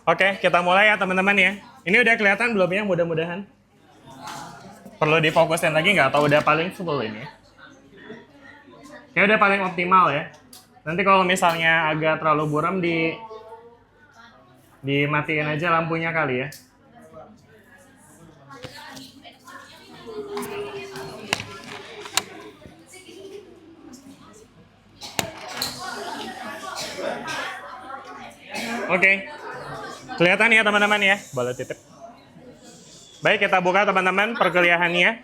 Oke, kita mulai ya teman-teman ya. Ini udah kelihatan belum ya mudah-mudahan? Perlu difokusin lagi nggak atau udah paling full ini? Kayak udah paling optimal ya. Nanti kalau misalnya agak terlalu buram dimatiin aja lampunya kali ya. Oke. Kelihatan ya teman-teman ya? Boleh titip. Baik, kita buka teman-teman perkuliahannya.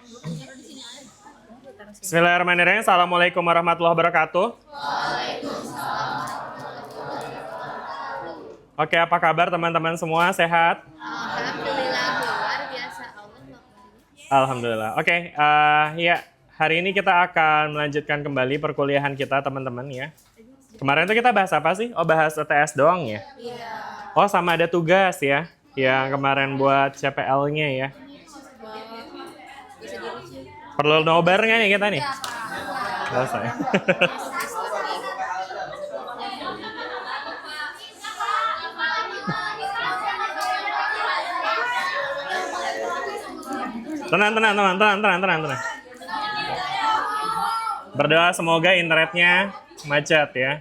Bismillahirrahmanirrahim. Assalamualaikum warahmatullahi wabarakatuh. Oke, apa kabar teman-teman semua? Sehat? Alhamdulillah, luar biasa. Alhamdulillah. Oke, ya hari ini kita akan melanjutkan kembali perkuliahan kita teman-teman ya. Kemarin tuh kita bahas apa sih? Oh, bahas ETS doang ya? Iya. Oh, sama ada tugas ya, yang kemarin buat CPL-nya ya. Bisa dirujuk. Perlu nobar nggak nih kita nih? Selesai. Tenang. Berdoa semoga internetnya macet ya.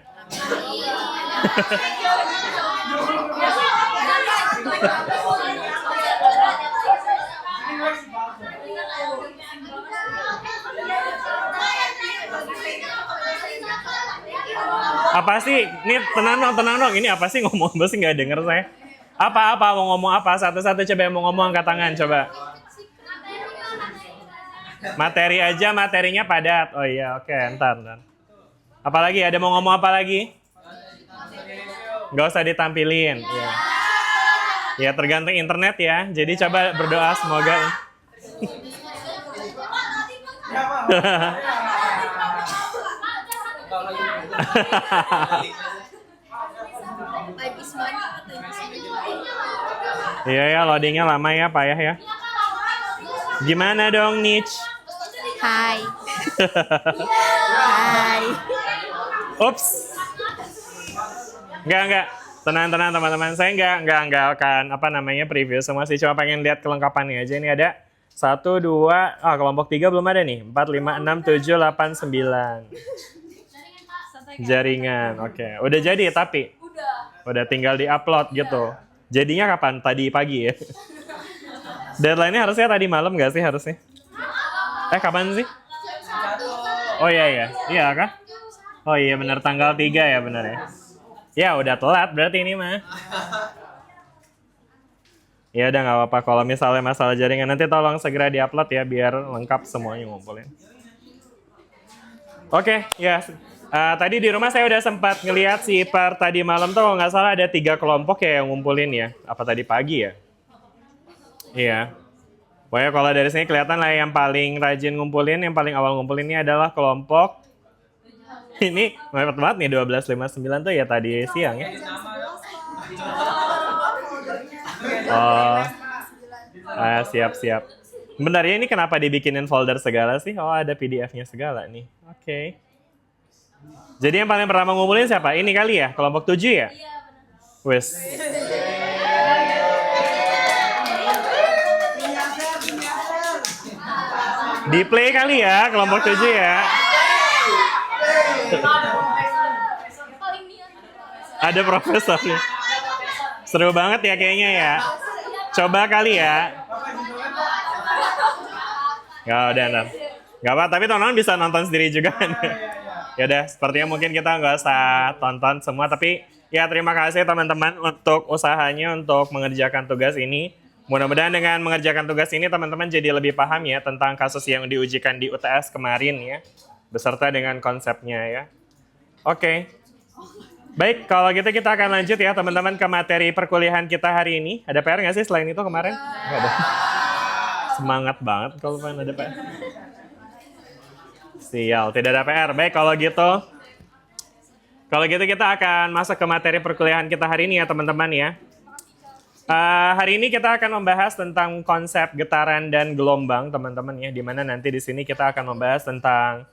Apa sih? Ini tenang dong. Ini apa sih ngomong apa sih nggak denger saya? Apa mau ngomong apa? Satu-satu coba yang mau ngomong angkat tangan coba. Materi aja, materinya padat. Oh iya, oke, entar. Apalagi ada mau ngomong apa lagi? Nggak usah ditampilin. Ya. Ya tergantung internet ya. Jadi coba berdoa semoga. Iya ya, loadingnya lama ya Pak ya. Gimana dong Nich? Hai. Hai. Ups. Enggak. Tenang teman-teman. Saya enggak akan preview semua sih. Cuma pengen lihat kelengkapannya aja. Ini ada 1, 2, kelompok 3 belum ada nih. 4, 5, 6, 7, 8, 9. Jaringan. Oke. Udah jadi tapi? Udah tinggal di-upload gitu. Jadinya kapan? Tadi pagi ya? Deadline-nya harusnya tadi malam nggak sih harusnya? Kapan sih? Oh iya. Iya kah? Oh iya benar tanggal 3 ya benar ya. Ya udah telat berarti ini mah. Ya udah nggak apa-apa kalau misalnya masalah jaringan nanti tolong segera diupload ya biar lengkap semuanya ngumpulin. Oke, ya. Tadi di rumah saya udah sempat ngelihat sih per tadi malam tuh kalau nggak salah ada 3 kelompok ya yang ngumpulin ya. Apa tadi pagi ya? Iya. Pokoknya kalau dari sini kelihatan lah yang paling rajin ngumpulin, yang paling awal ngumpulinnya adalah kelompok ini mepet banget nih 12.59 tuh ya tadi siang ya. Oh, siap. Bentar ya ini kenapa dibikinin folder segala sih? Oh ada PDF-nya segala nih. Oke. Jadi yang paling pertama ngumpulin siapa? Ini kali ya, kelompok 7 ya? Wes. Di play kali ya, kelompok 7 ya. Ada profesornya. Seru banget ya kayaknya ya. Coba kali ya. Ya udah ntar. Gak apa, tapi teman-teman bisa nonton sendiri juga kan. Ya udah, sepertinya mungkin kita nggak usah tonton semua, tapi ya terima kasih teman-teman untuk usahanya untuk mengerjakan tugas ini. Mudah-mudahan dengan mengerjakan tugas ini teman-teman jadi lebih paham ya tentang kasus yang diujikan di UTS kemarin ya, beserta dengan konsepnya ya. Oke. Baik, kalau gitu kita akan lanjut ya teman-teman ke materi perkuliahan kita hari ini. Ada PR nggak sih selain itu kemarin? Nggak ada. Semangat banget kalau pengen ada PR. Sial, tidak ada PR. Baik, kalau gitu kita akan masuk ke materi perkuliahan kita hari ini ya teman-teman ya. Hari ini kita akan membahas tentang konsep getaran dan gelombang teman-teman ya, dimana nanti di sini kita akan membahas tentang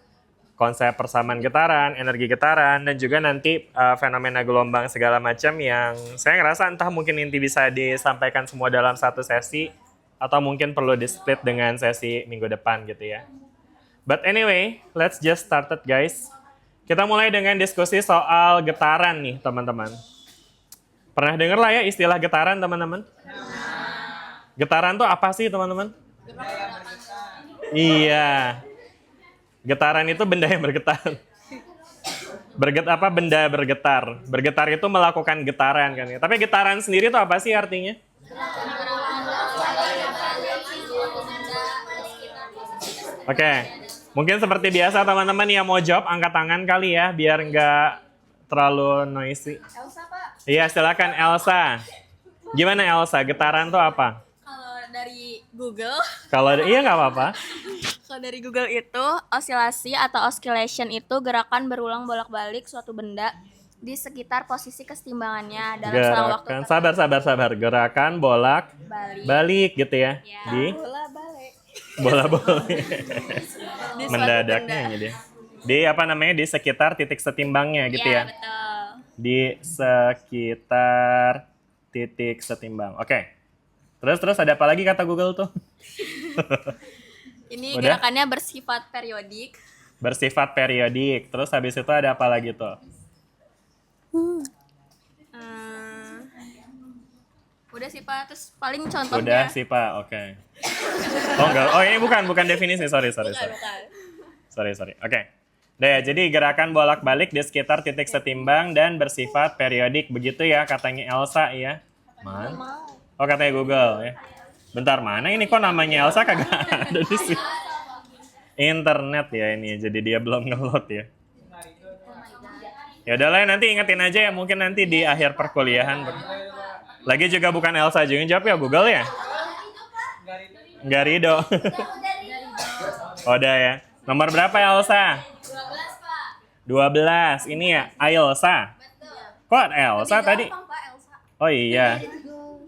konsep persamaan getaran, energi getaran, dan juga nanti fenomena gelombang segala macam yang saya ngerasa entah mungkin inti bisa disampaikan semua dalam satu sesi, atau mungkin perlu di-split dengan sesi minggu depan gitu ya. But anyway, let's just start it guys. Kita mulai dengan diskusi soal getaran nih teman-teman. Pernah dengar lah ya istilah getaran teman-teman? Getaran tuh apa sih teman-teman? Iya. Getaran itu benda yang bergetar. Benda bergetar. Bergetar itu melakukan getaran kan ya. Tapi getaran sendiri itu apa sih artinya? Oke. Mungkin seperti biasa teman-teman yang mau jawab angkat tangan kali ya biar nggak terlalu noisy. Elsa, Pak. Iya, silakan Elsa. Gimana Elsa? Getaran tuh apa? Kalau dari Google, Iya nggak apa-apa. kalau dari Google itu osilasi atau oscillation itu gerakan berulang bolak-balik suatu benda di sekitar posisi kesetimbangannya dalam selang waktu Gerakan, sabar. Gerakan bolak balik. balik gitu ya. Ya, Di bola-balik. bola-balik. Di suatu Mendadaknya benda. jadi. Di apa namanya? Di sekitar titik setimbangnya gitu ya. Betul. Di sekitar titik setimbang. Oke. Terus ada apa lagi kata Google tuh? Ini Udah? gerakannya bersifat periodik. Bersifat periodik. Terus habis itu ada apa lagi tuh? Udah sih Pak, terus paling contohnya. Udah sih Pak, oke. Oh enggak, oh ini bukan definisi, sorry. Bukan. Sorry. Oke. Udah ya, jadi gerakan bolak-balik di sekitar titik setimbang dan bersifat periodik. Begitu ya katanya Elsa ya. Oh katanya Google ya. Bentar, mana ini kok namanya Elsa kagak ada di sini. Internet ya ini, jadi dia belum nge-load ya. Ya udahlah nanti ingetin aja ya, mungkin nanti di akhir perkuliahan. Lagi juga bukan Elsa juga yang jawab ya, Google ya? Enggak Rido. Oh, udah ya. Nomor berapa Elsa? 12. Ini ya, Ailsa. Kok Elsa tadi? Oh iya.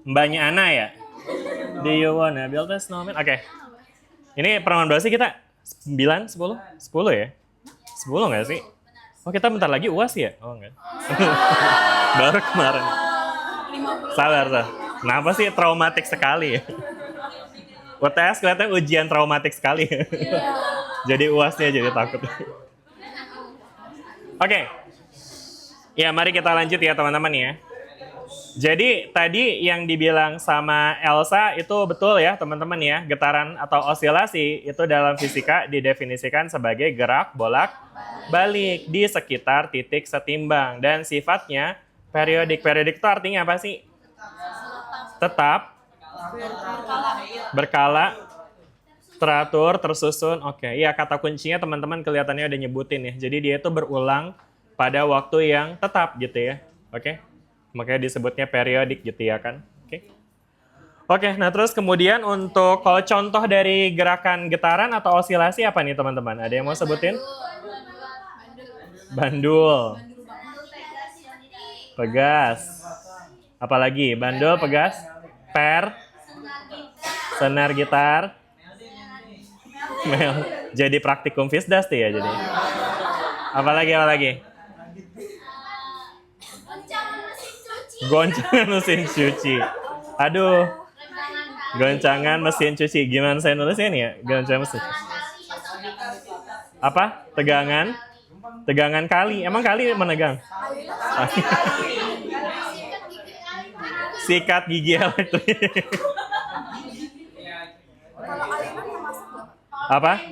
Mbaknya Ana ya? Do you wanna build a snowman? Oke. Ini pertemuan berapa sih kita? 9? 10? 10 ya? 10 nggak sih? Oh kita bentar lagi UAS ya? Oh enggak. Baru kemarin. Sabar. Kenapa sih traumatik sekali ya? UTS kelihatan ujian traumatik sekali. Jadi UASnya jadi takut. Oke. Ya mari kita lanjut ya teman-teman ya. Jadi tadi yang dibilang sama Elsa itu betul ya teman-teman ya. Getaran atau osilasi itu dalam fisika didefinisikan sebagai gerak bolak-balik di sekitar titik setimbang. Dan sifatnya periodik. Periodik itu artinya apa sih? Tetap, berkala, teratur, tersusun. Oke, ya kata kuncinya teman-teman kelihatannya udah nyebutin ya. Jadi dia itu berulang pada waktu yang tetap gitu ya. Oke. Makanya disebutnya periodik gitu ya kan. Oke, nah terus kemudian untuk kalau contoh dari gerakan getaran atau osilasi apa nih teman-teman? Ada yang mau sebutin? Bandul. Pegas. Apalagi? Bandul, pegas, senar gitar. Jadi praktikum Fisdas tuh ya jadi. Apalagi? Goncangan mesin cuci. Aduh. Goncangan mesin cuci. Gimana saya nulisnya nih ya? Goncangan mesin cuci. Apa? Tegangan? Tegangan kali. Emang kali menegang? Sikat gigi elektrik. Apa?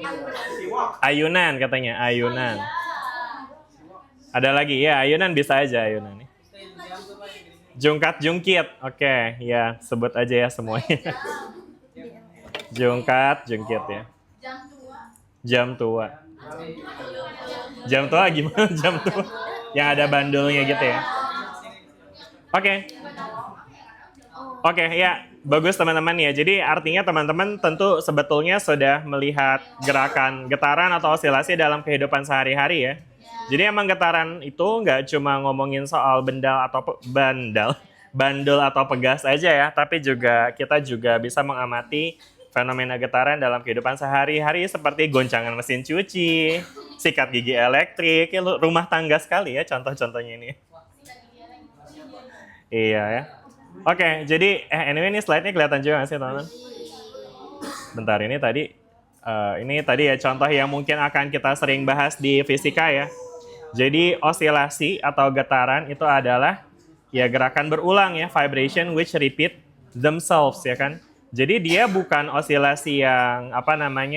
Ayunan katanya. Ayunan. Ada lagi? Ya, ayunan bisa aja ayunan. Jungkat jungkit, oke, ya sebut aja ya semuanya. Jungkat jungkit ya. Jam tua. Jam tua gimana jam tua? Yang ada bandulnya gitu ya. Oke, ya bagus teman-teman ya. Jadi artinya teman-teman tentu sebetulnya sudah melihat gerakan getaran atau osilasi dalam kehidupan sehari-hari ya. Jadi emang getaran itu nggak cuma ngomongin soal bandul atau pegas aja ya, tapi juga kita juga bisa mengamati fenomena getaran dalam kehidupan sehari-hari seperti goncangan mesin cuci, sikat gigi elektrik, ya, rumah tangga sekali ya contoh-contohnya ini. Iya ya. Oke, jadi anyway ini slide-nya kelihatan juga nggak sih teman-teman? Bentar, ini tadi ya contoh yang mungkin akan kita sering bahas di fisika ya. Jadi osilasi atau getaran itu adalah ya gerakan berulang ya, vibration which repeat themselves ya kan. Jadi dia bukan osilasi yang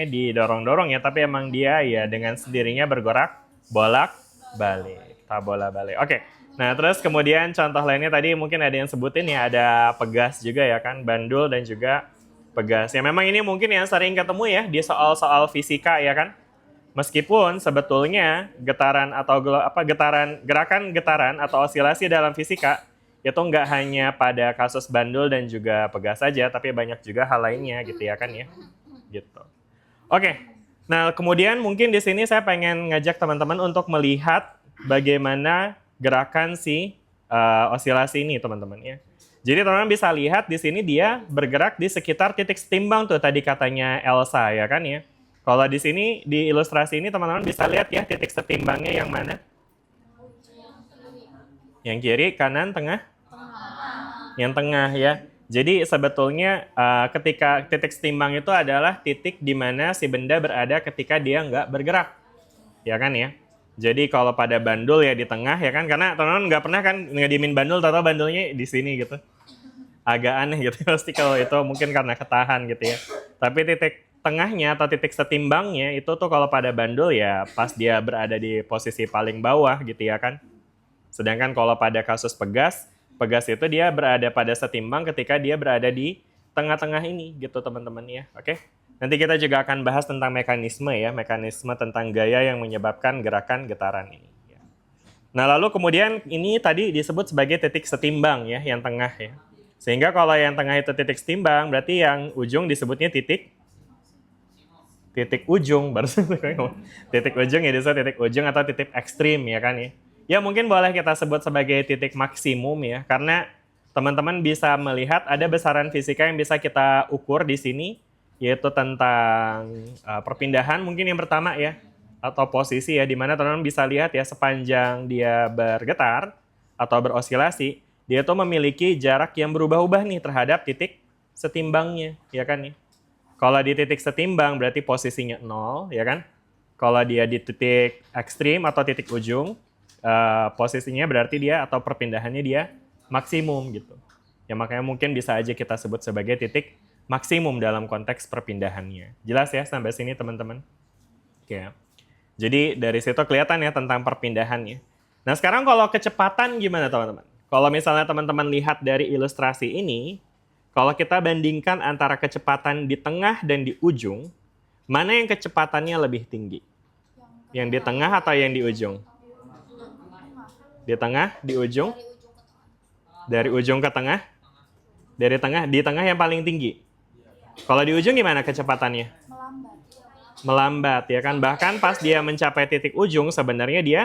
didorong-dorong ya, tapi emang dia ya dengan sendirinya bergerak bolak-balik, tabola-balik. Oke. Nah, terus kemudian contoh lainnya tadi mungkin ada yang sebutin ya, ada pegas juga ya kan, bandul dan juga pegas. Ya memang ini mungkin yang sering ketemu ya di soal-soal fisika ya kan. Meskipun sebetulnya gerakan getaran atau osilasi dalam fisika itu nggak hanya pada kasus bandul dan juga pegas saja, tapi banyak juga hal lainnya gitu ya kan ya. Gitu. Oke. Nah, kemudian mungkin di sini saya pengen ngajak teman-teman untuk melihat bagaimana gerakan si osilasi ini, teman-teman ya. Jadi teman-teman bisa lihat di sini dia bergerak di sekitar titik setimbang tuh tadi katanya Elsa ya kan ya. Kalau di sini, di ilustrasi ini teman-teman bisa lihat ya titik setimbangnya yang mana? Yang kiri, kanan, tengah? Yang tengah ya. Jadi sebetulnya ketika titik setimbang itu adalah titik di mana si benda berada ketika dia nggak bergerak. Ya kan ya? Jadi kalau pada bandul ya di tengah ya kan, karena teman-teman nggak pernah kan ngediemin bandul, atau bandulnya di sini gitu. Agak aneh gitu, pasti kalau itu mungkin karena ketahan gitu ya. Tapi titik tengahnya atau titik setimbangnya itu tuh kalau pada bandul ya pas dia berada di posisi paling bawah gitu ya kan. Sedangkan kalau pada kasus pegas itu dia berada pada setimbang ketika dia berada di tengah-tengah ini gitu teman-teman ya. Oke. Nanti kita juga akan bahas tentang mekanisme tentang gaya yang menyebabkan gerakan getaran ini. Nah lalu kemudian ini tadi disebut sebagai titik setimbang ya, yang tengah ya. Sehingga kalau yang tengah itu titik setimbang, berarti yang ujung disebutnya titik ujung, titik ujung ya, disebut titik ujung atau titik ekstrim ya kan ya. Ya mungkin boleh kita sebut sebagai titik maksimum ya, karena teman-teman bisa melihat ada besaran fisika yang bisa kita ukur di sini, yaitu tentang perpindahan mungkin yang pertama ya, atau posisi ya, dimana teman-teman bisa lihat ya sepanjang dia bergetar atau berosilasi, dia tuh memiliki jarak yang berubah-ubah nih terhadap titik setimbangnya, ya kan nih. Kalau di titik setimbang berarti posisinya 0, ya kan? Kalau dia di titik ekstrim atau titik ujung, posisinya berarti dia atau perpindahannya dia maksimum gitu. Ya makanya mungkin bisa aja kita sebut sebagai titik maksimum dalam konteks perpindahannya. Jelas ya sampai sini teman-teman? Oke. Jadi dari situ kelihatan ya tentang perpindahannya. Nah sekarang kalau kecepatan gimana teman-teman? Kalau misalnya teman-teman lihat dari ilustrasi ini, kalau kita bandingkan antara kecepatan di tengah dan di ujung, mana yang kecepatannya lebih tinggi? Yang di tengah atau yang di ujung? Di tengah, di ujung? Dari ujung ke tengah? Dari tengah, di tengah yang paling tinggi. Kalau di ujung gimana kecepatannya? Melambat ya kan? Bahkan pas dia mencapai titik ujung sebenarnya dia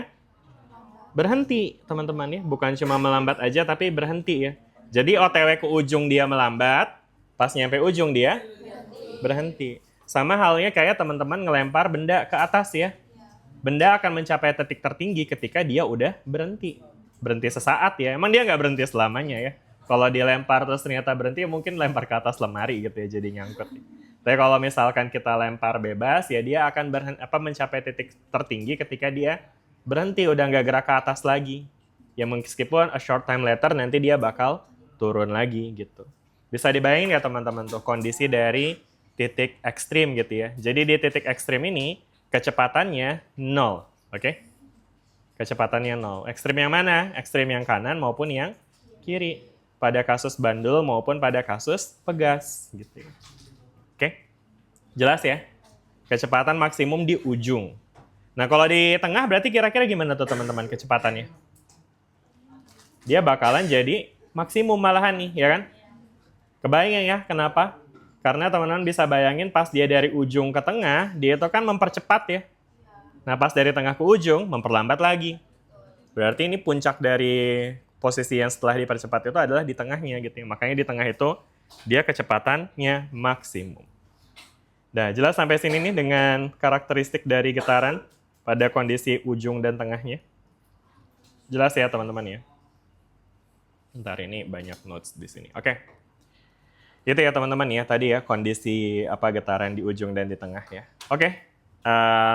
berhenti teman-teman ya. Bukan cuma melambat aja tapi berhenti ya. Jadi OTW ke ujung dia melambat, pas nyampe ujung dia berhenti. Sama halnya kayak teman-teman ngelempar benda ke atas ya. Benda akan mencapai titik tertinggi ketika dia udah berhenti. Berhenti sesaat ya, emang dia nggak berhenti selamanya ya. Kalau dilempar terus ternyata berhenti, mungkin lempar ke atas lemari gitu ya, jadi nyangkut. Tapi kalau misalkan kita lempar bebas, ya dia akan mencapai titik tertinggi ketika dia berhenti, udah nggak gerak ke atas lagi. Ya meskipun a short time later nanti dia bakal turun lagi gitu. Bisa dibayangin ya teman-teman tuh kondisi dari titik ekstrim gitu ya. Jadi di titik ekstrim ini kecepatannya 0, oke? Kecepatannya 0. Ekstrim yang mana? Ekstrim yang kanan maupun yang kiri. Pada kasus bandul maupun pada kasus pegas gitu. Oke? Jelas ya? Kecepatan maksimum di ujung. Nah, kalau di tengah berarti kira-kira gimana tuh teman-teman kecepatannya? Dia bakalan jadi maksimum malahan nih, ya kan? Kebayang ya, kenapa? Karena teman-teman bisa bayangin pas dia dari ujung ke tengah, dia itu kan mempercepat ya. Nah, pas dari tengah ke ujung, memperlambat lagi. Berarti ini puncak dari posisi yang setelah dipercepat itu adalah di tengahnya gitu ya. Makanya di tengah itu dia kecepatannya maksimum. Nah, jelas sampai sini nih dengan karakteristik dari getaran pada kondisi ujung dan tengahnya. Jelas ya teman-teman ya. Bentar, ini banyak notes di sini. Oke. Itu ya teman-teman ya, tadi ya kondisi apa getaran di ujung dan di tengah ya. Oke.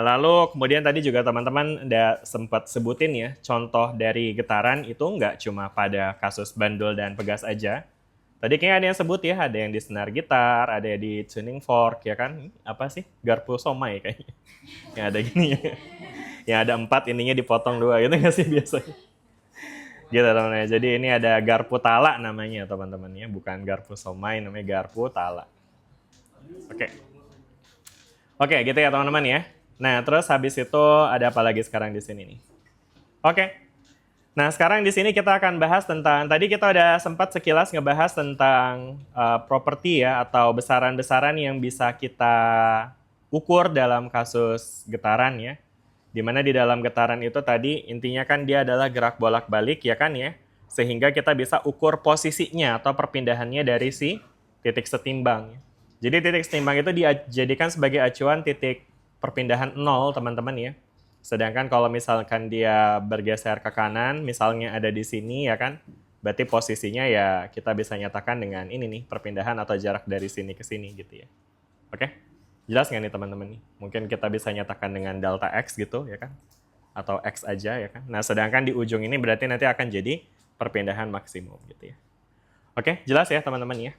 Lalu kemudian tadi juga teman-teman udah sempat sebutin ya, contoh dari getaran itu nggak cuma pada kasus bandul dan pegas aja. Tadi kayaknya ada yang sebut ya, ada yang di senar gitar, ada yang di tuning fork, ya kan? Apa sih? Garpu somai kayaknya. Yang ada gini ya. Yang ada 4, ininya dipotong 2, gitu nggak sih biasanya? Gitu teman-teman. Jadi ini ada garpu tala namanya teman-teman ya, bukan garpu somai, namanya garpu tala. Oke. Oke, gitu ya teman-teman ya. Nah, terus habis itu ada apa lagi sekarang di sini nih? Oke. Nah, sekarang di sini kita akan bahas tentang, tadi kita udah sempat sekilas ngebahas tentang properti ya, atau besaran-besaran yang bisa kita ukur dalam kasus getaran ya. Dimana di dalam getaran itu tadi intinya kan dia adalah gerak bolak-balik ya kan ya. Sehingga kita bisa ukur posisinya atau perpindahannya dari si titik setimbang. Jadi titik setimbang itu dijadikan sebagai acuan titik perpindahan 0 teman-teman ya. Sedangkan kalau misalkan dia bergeser ke kanan, misalnya ada di sini ya kan, berarti posisinya ya kita bisa nyatakan dengan ini nih, perpindahan atau jarak dari sini ke sini gitu ya. Oke? Jelas nggak nih teman-teman nih? Mungkin kita bisa nyatakan dengan delta X gitu ya kan? Atau X aja ya kan? Nah sedangkan di ujung ini berarti nanti akan jadi perpindahan maksimum gitu ya. Oke, jelas ya teman-teman ya?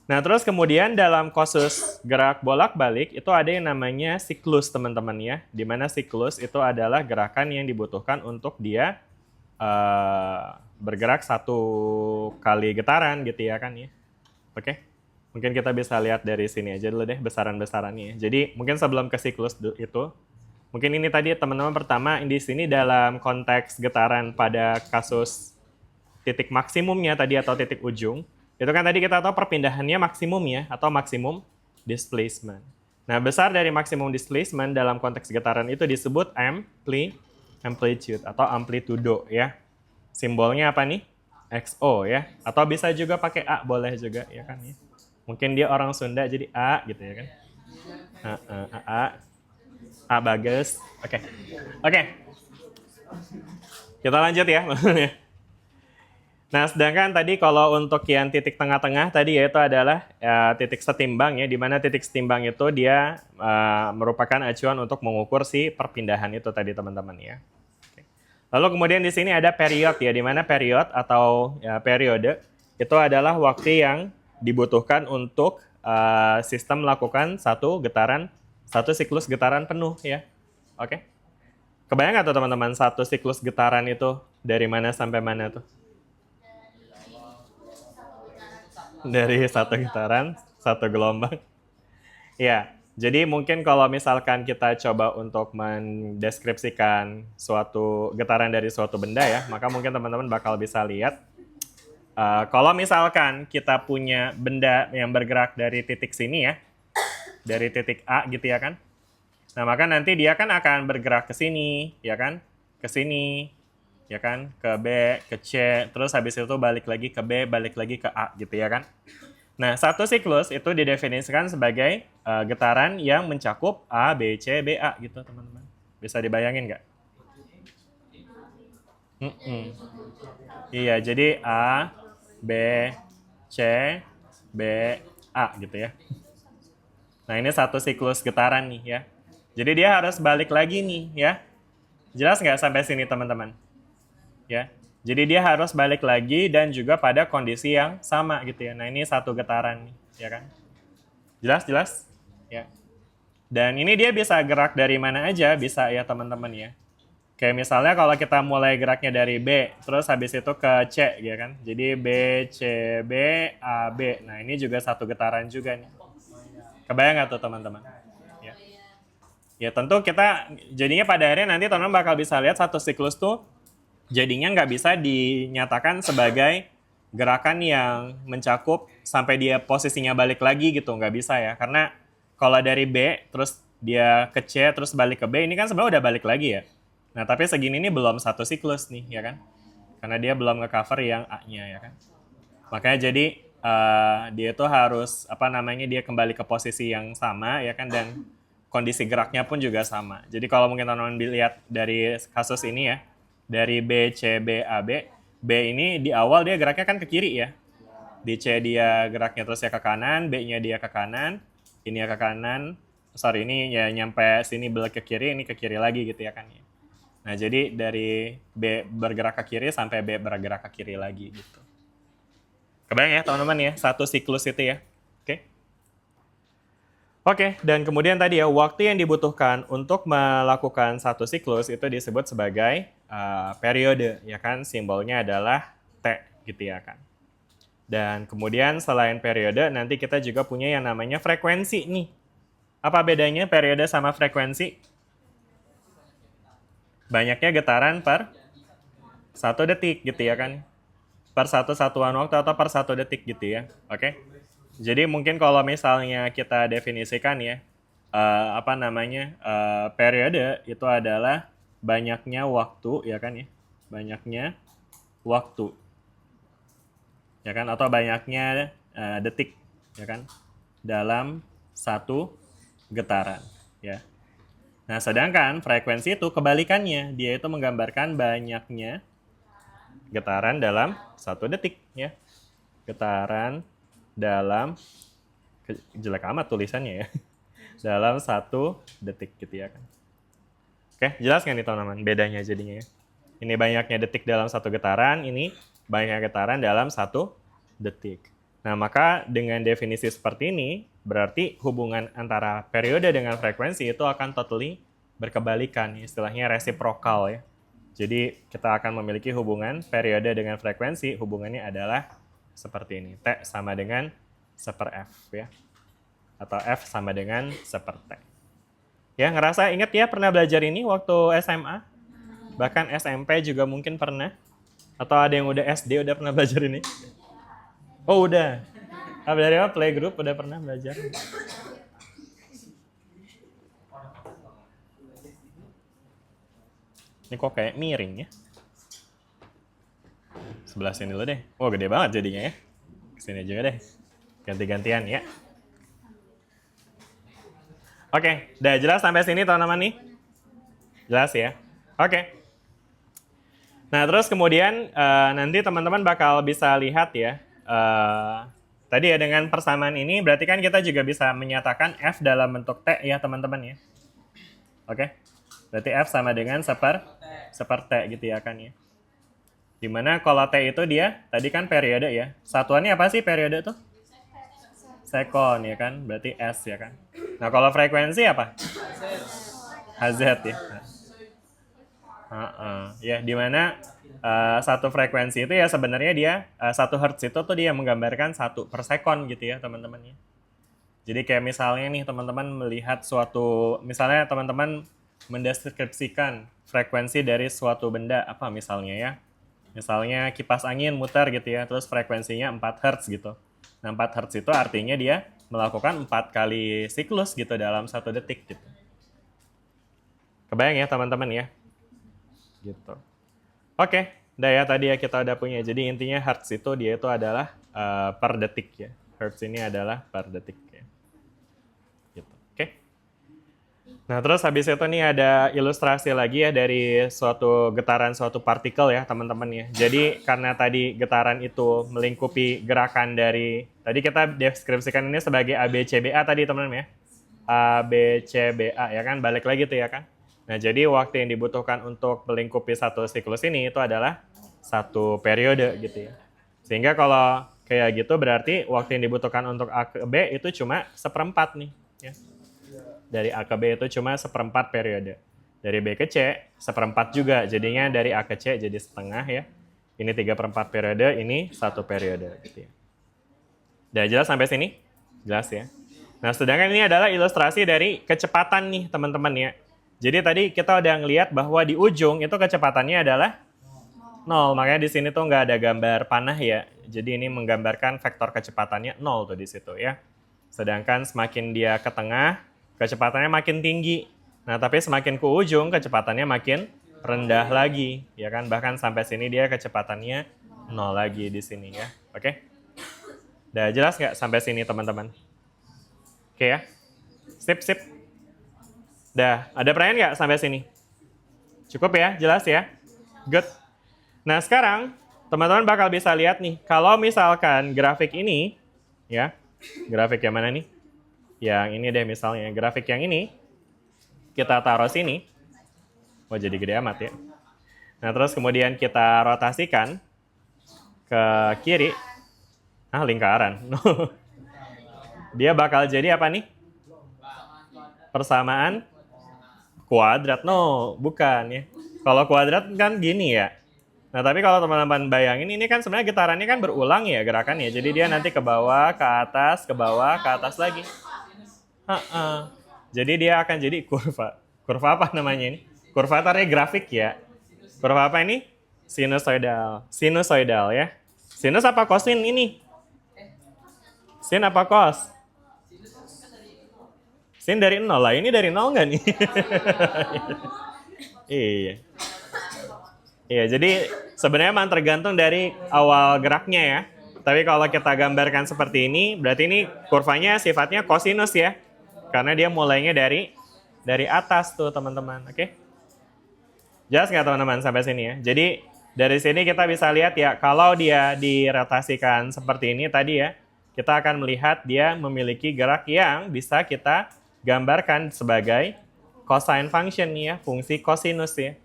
Nah, terus kemudian dalam kasus gerak bolak-balik itu ada yang namanya siklus teman-teman ya. Di mana siklus itu adalah gerakan yang dibutuhkan untuk dia bergerak 1 kali getaran gitu ya kan ya. Oke, mungkin kita bisa lihat dari sini aja dulu deh besaran-besarannya. Jadi mungkin sebelum ke siklus itu, mungkin ini tadi teman-teman pertama di sini dalam konteks getaran pada kasus titik maksimumnya tadi atau titik ujung. Itu kan tadi kita tahu perpindahannya maksimum ya, atau maksimum displacement. Nah, besar dari maksimum displacement dalam konteks getaran itu disebut amplitude atau amplitudo ya. Simbolnya apa nih? XO ya. Atau bisa juga pakai A, boleh juga ya kan ya. Mungkin dia orang Sunda jadi A gitu ya kan. A bagus. Oke. Kita lanjut ya. Nah, sedangkan tadi kalau untuk yang titik tengah-tengah tadi yaitu adalah titik setimbang ya, di mana titik setimbang itu dia merupakan acuan untuk mengukur si perpindahan itu tadi teman-teman ya. Oke. Lalu kemudian di sini ada period ya, di mana period atau ya, periode itu adalah waktu yang dibutuhkan untuk sistem melakukan satu siklus getaran penuh ya. Oke. Kebayang nggak tuh teman-teman satu siklus getaran itu dari mana sampai mana tuh? Dari 1 getaran, 1 gelombang. Ya, jadi mungkin kalau misalkan kita coba untuk mendeskripsikan suatu getaran dari suatu benda ya, maka mungkin teman-teman bakal bisa lihat. Kalau misalkan kita punya benda yang bergerak dari titik sini ya, dari titik A gitu ya kan. Nah, maka nanti dia kan akan bergerak ke sini, ya kan? Ke sini, ya kan, ke B, ke C, terus habis itu balik lagi ke B, balik lagi ke A gitu ya kan. Nah, satu siklus itu didefinisikan sebagai getaran yang mencakup A, B, C, B, A gitu teman-teman. Bisa dibayangin nggak? Iya, jadi A, B, C, B, A gitu ya. Nah, ini satu siklus getaran nih ya. Jadi dia harus balik lagi nih ya. Jelas nggak sampai sini teman-teman? Ya, jadi dia harus balik lagi dan juga pada kondisi yang sama gitu ya. Nah ini satu getaran nih, ya kan? Jelas? Ya. Dan ini dia bisa gerak dari mana aja, bisa ya teman-teman ya. Kayak misalnya kalau kita mulai geraknya dari B, terus habis itu ke C, ya kan? Jadi B, C, B, A, B. Nah ini juga satu getaran juga nih. Kebayang nggak tuh teman-teman? Ya. Ya tentu kita, jadinya pada akhirnya nanti teman-teman bakal bisa lihat satu siklus tuh jadinya nggak bisa dinyatakan sebagai gerakan yang mencakup sampai dia posisinya balik lagi gitu, nggak bisa ya. Karena kalau dari B, terus dia ke C, terus balik ke B, ini kan sebenarnya udah balik lagi ya. Nah, tapi segini ini belum satu siklus nih, ya kan? Karena dia belum nge-cover yang A-nya, ya kan? Makanya jadi dia itu harus dia kembali ke posisi yang sama ya kan, dan kondisi geraknya pun juga sama. Jadi kalau mungkin teman-teman lihat dari kasus ini ya, dari B, C, B, A, B, B ini di awal dia geraknya kan ke kiri ya. Di C dia geraknya terus ya ke kanan, B-nya dia ke kanan, ini ya ke kanan, ini ya nyampe sini belok ke kiri, ini ke kiri lagi gitu ya kan ya. Nah jadi dari B bergerak ke kiri sampai B bergerak ke kiri lagi gitu. Kebayang ya teman-teman ya, satu siklus itu ya. Oke, dan kemudian tadi ya, waktu yang dibutuhkan untuk melakukan satu siklus itu disebut sebagai periode, ya kan? Simbolnya adalah T, gitu ya kan? Dan kemudian selain periode, nanti kita juga punya yang namanya frekuensi nih. Apa bedanya periode sama frekuensi? Banyaknya getaran per 1 detik, gitu ya kan? Per 1 satuan waktu atau per 1 detik gitu ya. Oke. Jadi mungkin kalau misalnya kita definisikan ya, periode itu adalah banyaknya waktu ya kan ya, banyaknya waktu ya kan, atau banyaknya detik ya kan dalam satu getaran ya. Nah sedangkan frekuensi itu kebalikannya, dia itu menggambarkan banyaknya getaran dalam 1 detik ya, getaran dalam, jelek amat tulisannya ya, dalam 1 detik gitu ya kan. Oke, jelas nggak nih teman-teman bedanya jadinya ya? Ini banyaknya detik dalam 1 getaran, ini banyaknya getaran dalam 1 detik. Nah maka dengan definisi seperti ini, berarti hubungan antara periode dengan frekuensi itu akan totally berkebalikan, istilahnya resiprokal ya. Jadi kita akan memiliki hubungan periode dengan frekuensi, hubungannya adalah seperti ini. T sama dengan 1/F ya. Atau F sama dengan 1/T. Ya, ngerasa ingat ya pernah belajar ini waktu SMA? Bahkan SMP juga mungkin pernah. Atau ada yang udah SD udah pernah belajar ini? Oh, udah. Dari apa? Playgroup udah pernah belajar. Ini kok kayak miring ya? Sebelah sini dulu deh. Oh, gede banget jadinya ya. Kesini juga deh. Ganti-gantian ya. Oke, udah jelas sampai sini teman-teman nih? Jelas ya? Oke. Nah, terus kemudian nanti teman-teman bakal bisa lihat ya. Tadi ya dengan persamaan ini berarti kan kita juga bisa menyatakan F dalam bentuk T ya teman-teman ya. Oke. Berarti F sama dengan 1/T gitu ya kan ya. Dimana kalau T itu dia, tadi kan periode ya. Satuannya apa sih periode tuh? Sekon ya kan, berarti S ya kan. Nah kalau frekuensi apa? Hz ya. Ya, dimana satu frekuensi itu ya sebenarnya dia 1 Hz itu tuh dia menggambarkan 1 per sekon gitu ya teman-teman ya. Jadi kayak misalnya nih teman-teman melihat suatu, misalnya teman-teman mendeskripsikan frekuensi dari suatu benda apa misalnya ya. Misalnya kipas angin muter gitu ya, terus frekuensinya 4 Hz gitu. Nah 4 Hz itu artinya dia melakukan 4 kali siklus gitu dalam 1 detik gitu. Kebayang ya teman-teman ya? Gitu. Oke, udah ya tadi ya kita udah punya. Jadi intinya Hertz itu dia itu adalah per detik ya. Hertz ini adalah per detik ya. Gitu. Oke. Nah, terus habis itu nih ada ilustrasi lagi ya dari suatu getaran suatu partikel ya, teman-teman ya. Jadi karena tadi getaran itu melingkupi gerakan dari, tadi kita deskripsikan ini sebagai ABCBA tadi teman-teman ya. ABCBA ya kan, balik lagi tuh ya kan. Nah, jadi waktu yang dibutuhkan untuk melingkupi satu siklus ini itu adalah 1 periode gitu ya. Sehingga kalau kayak gitu berarti waktu yang dibutuhkan untuk A ke B itu cuma 1/4 nih ya. Dari A ke B itu cuma 1/4 periode. Dari B ke C 1/4 juga. Jadinya dari A ke C jadi setengah ya. Ini 3/4 periode, ini 1 periode gitu ya. Udah jelas sampai sini? Jelas ya. Nah, sedangkan ini adalah ilustrasi dari kecepatan nih teman-teman ya. Jadi tadi kita udah ngelihat bahwa di ujung itu kecepatannya adalah 0. Makanya di sini tuh nggak ada gambar panah ya. Jadi ini menggambarkan vektor kecepatannya 0 tuh di situ ya. Sedangkan semakin dia ke tengah, kecepatannya makin tinggi. Nah, tapi semakin ke ujung, kecepatannya makin rendah lagi. Ya kan, bahkan sampai sini dia kecepatannya 0 lagi di sini ya. Oke? Udah jelas nggak sampai sini teman-teman? Oke ya. Sip. Udah, ada pertanyaan nggak sampai sini? Cukup ya, jelas ya? Good. Nah sekarang, teman-teman bakal bisa lihat nih, kalau misalkan grafik ini, ya, grafik yang mana nih? Yang ini deh misalnya, grafik yang ini, kita taruh sini. Wah jadi gede amat ya. Nah terus kemudian kita rotasikan ke kiri. Lingkaran. Dia bakal jadi apa nih? Persamaan kuadrat. No, bukan ya. Kalau kuadrat kan gini ya. Nah, tapi kalau teman-teman bayangin, ini kan sebenarnya getarannya kan berulang ya gerakannya. Jadi dia nanti ke bawah, ke atas, ke bawah, ke atas lagi. Jadi dia akan jadi kurva. Kurva apa namanya ini? Kurva tarnya grafik ya. Kurva apa ini? Sinusoidal. Sinusoidal ya. Sinus apa kosin ini? Sin apa cos? Sin dari 0 lah. Ini dari 0 nggak nih? Iya. Iya, jadi sebenarnya memang tergantung dari awal geraknya ya. Tapi kalau kita gambarkan seperti ini, berarti ini kurvanya sifatnya kosinus ya. Karena dia mulainya dari atas tuh teman-teman. Oke? Jelas nggak teman-teman sampai sini ya? Jadi dari sini kita bisa lihat ya, kalau dia dirotasikan seperti ini tadi ya, kita akan melihat dia memiliki gerak yang bisa kita gambarkan sebagai cosine function ya, fungsi kosinus ya.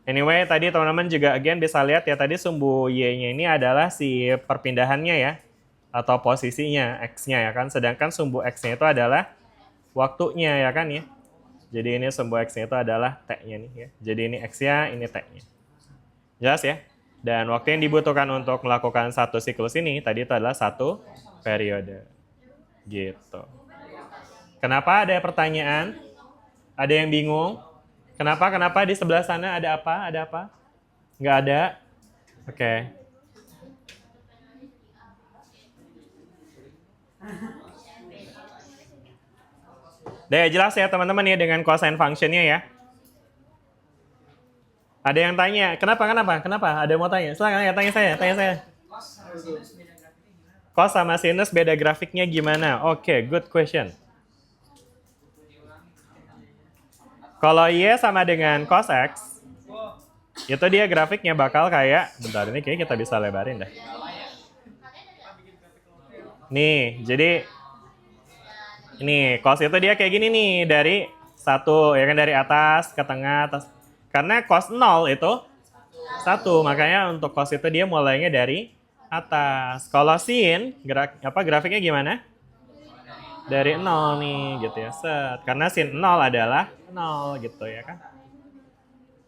Anyway, tadi teman-teman juga again bisa lihat ya, tadi sumbu y-nya ini adalah si perpindahannya ya, atau posisinya x-nya ya kan, sedangkan sumbu x-nya itu adalah waktunya ya kan ya. Jadi ini sumbu x-nya itu adalah t-nya nih ya. Jadi ini x-nya, ini t-nya. Jelas ya? Dan waktu yang dibutuhkan untuk melakukan satu siklus ini tadi itu adalah 1 periode. Gitu. Kenapa ada pertanyaan? Ada yang bingung? Kenapa di sebelah sana ada apa? Ada apa? Nggak ada? Oke. Udah ya, jelas ya teman-teman ya dengan cosine function-nya ya. Ada yang tanya, kenapa? Ada yang mau tanya? Silakan ya, tanya saya. Cos sama sinus beda grafiknya gimana? Oke, good question. Kalau Y sama dengan cos X, itu dia grafiknya bakal kayak, bentar ini kayaknya kita bisa lebarin dah. Nih, jadi ini cos itu dia kayak gini nih, dari 1 ya kan, dari atas ke tengah atas. Karena cos 0 itu 1, makanya untuk cos itu dia mulainya dari atas. Kalau sin, grafiknya gimana? Dari 0 nih gitu ya, set. Karena sin 0 adalah 0 gitu ya kan.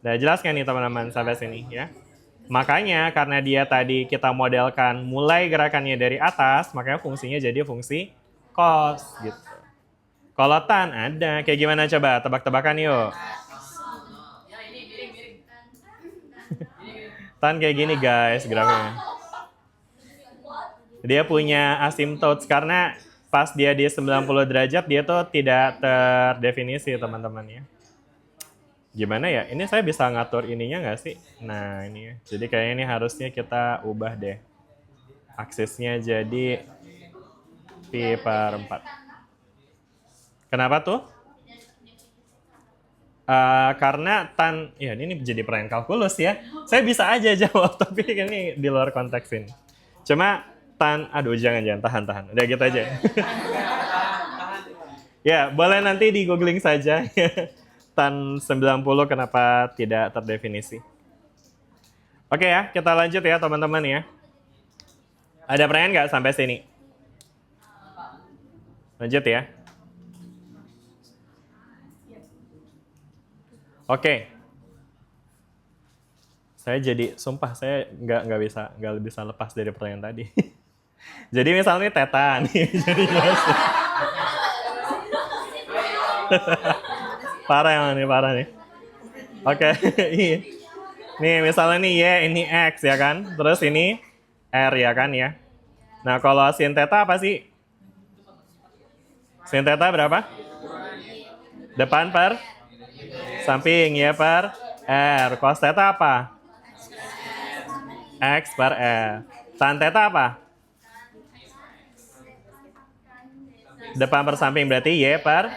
Udah jelas kan nih teman-teman sampai sini ya. Makanya karena dia tadi kita modelkan mulai gerakannya dari atas, makanya fungsinya jadi fungsi cos gitu. Kalau tan ada, kayak gimana coba? Tebak-tebakan yuk. Tan kayak gini guys grafiknya. Dia punya asymptotes karena pas dia di 90 derajat dia tuh tidak terdefinisi teman-teman ya. Gimana ya? Ini saya bisa ngatur ininya nggak sih? Nah ini ya. Jadi kayaknya ini harusnya kita ubah deh. Aksisnya jadi pi/4. Kenapa tuh? Karena tan, ya ini jadi pertanyaan kalkulus ya. Saya bisa aja jawab, tapi ini di luar konteks ini. Cuma tan, aduh jangan tahan. Udah gitu aja. Ya, boleh nanti di googling saja. Tan 90 kenapa tidak terdefinisi. Oke ya, kita lanjut ya teman-teman ya. Ada pertanyaan nggak sampai sini? Lanjut ya. Oke. Saya jadi, sumpah saya nggak bisa lepas dari pertanyaan tadi. Jadi misalnya teta nih, jadi jelas. Parah nih. Oke, nih misalnya nih Y, ini X ya kan, terus ini R ya kan ya. Nah kalau sin theta apa sih? Sin theta berapa? Depan per samping, Y per R. Cos theta apa? X per R. Tan theta apa? Depan per samping berarti Y per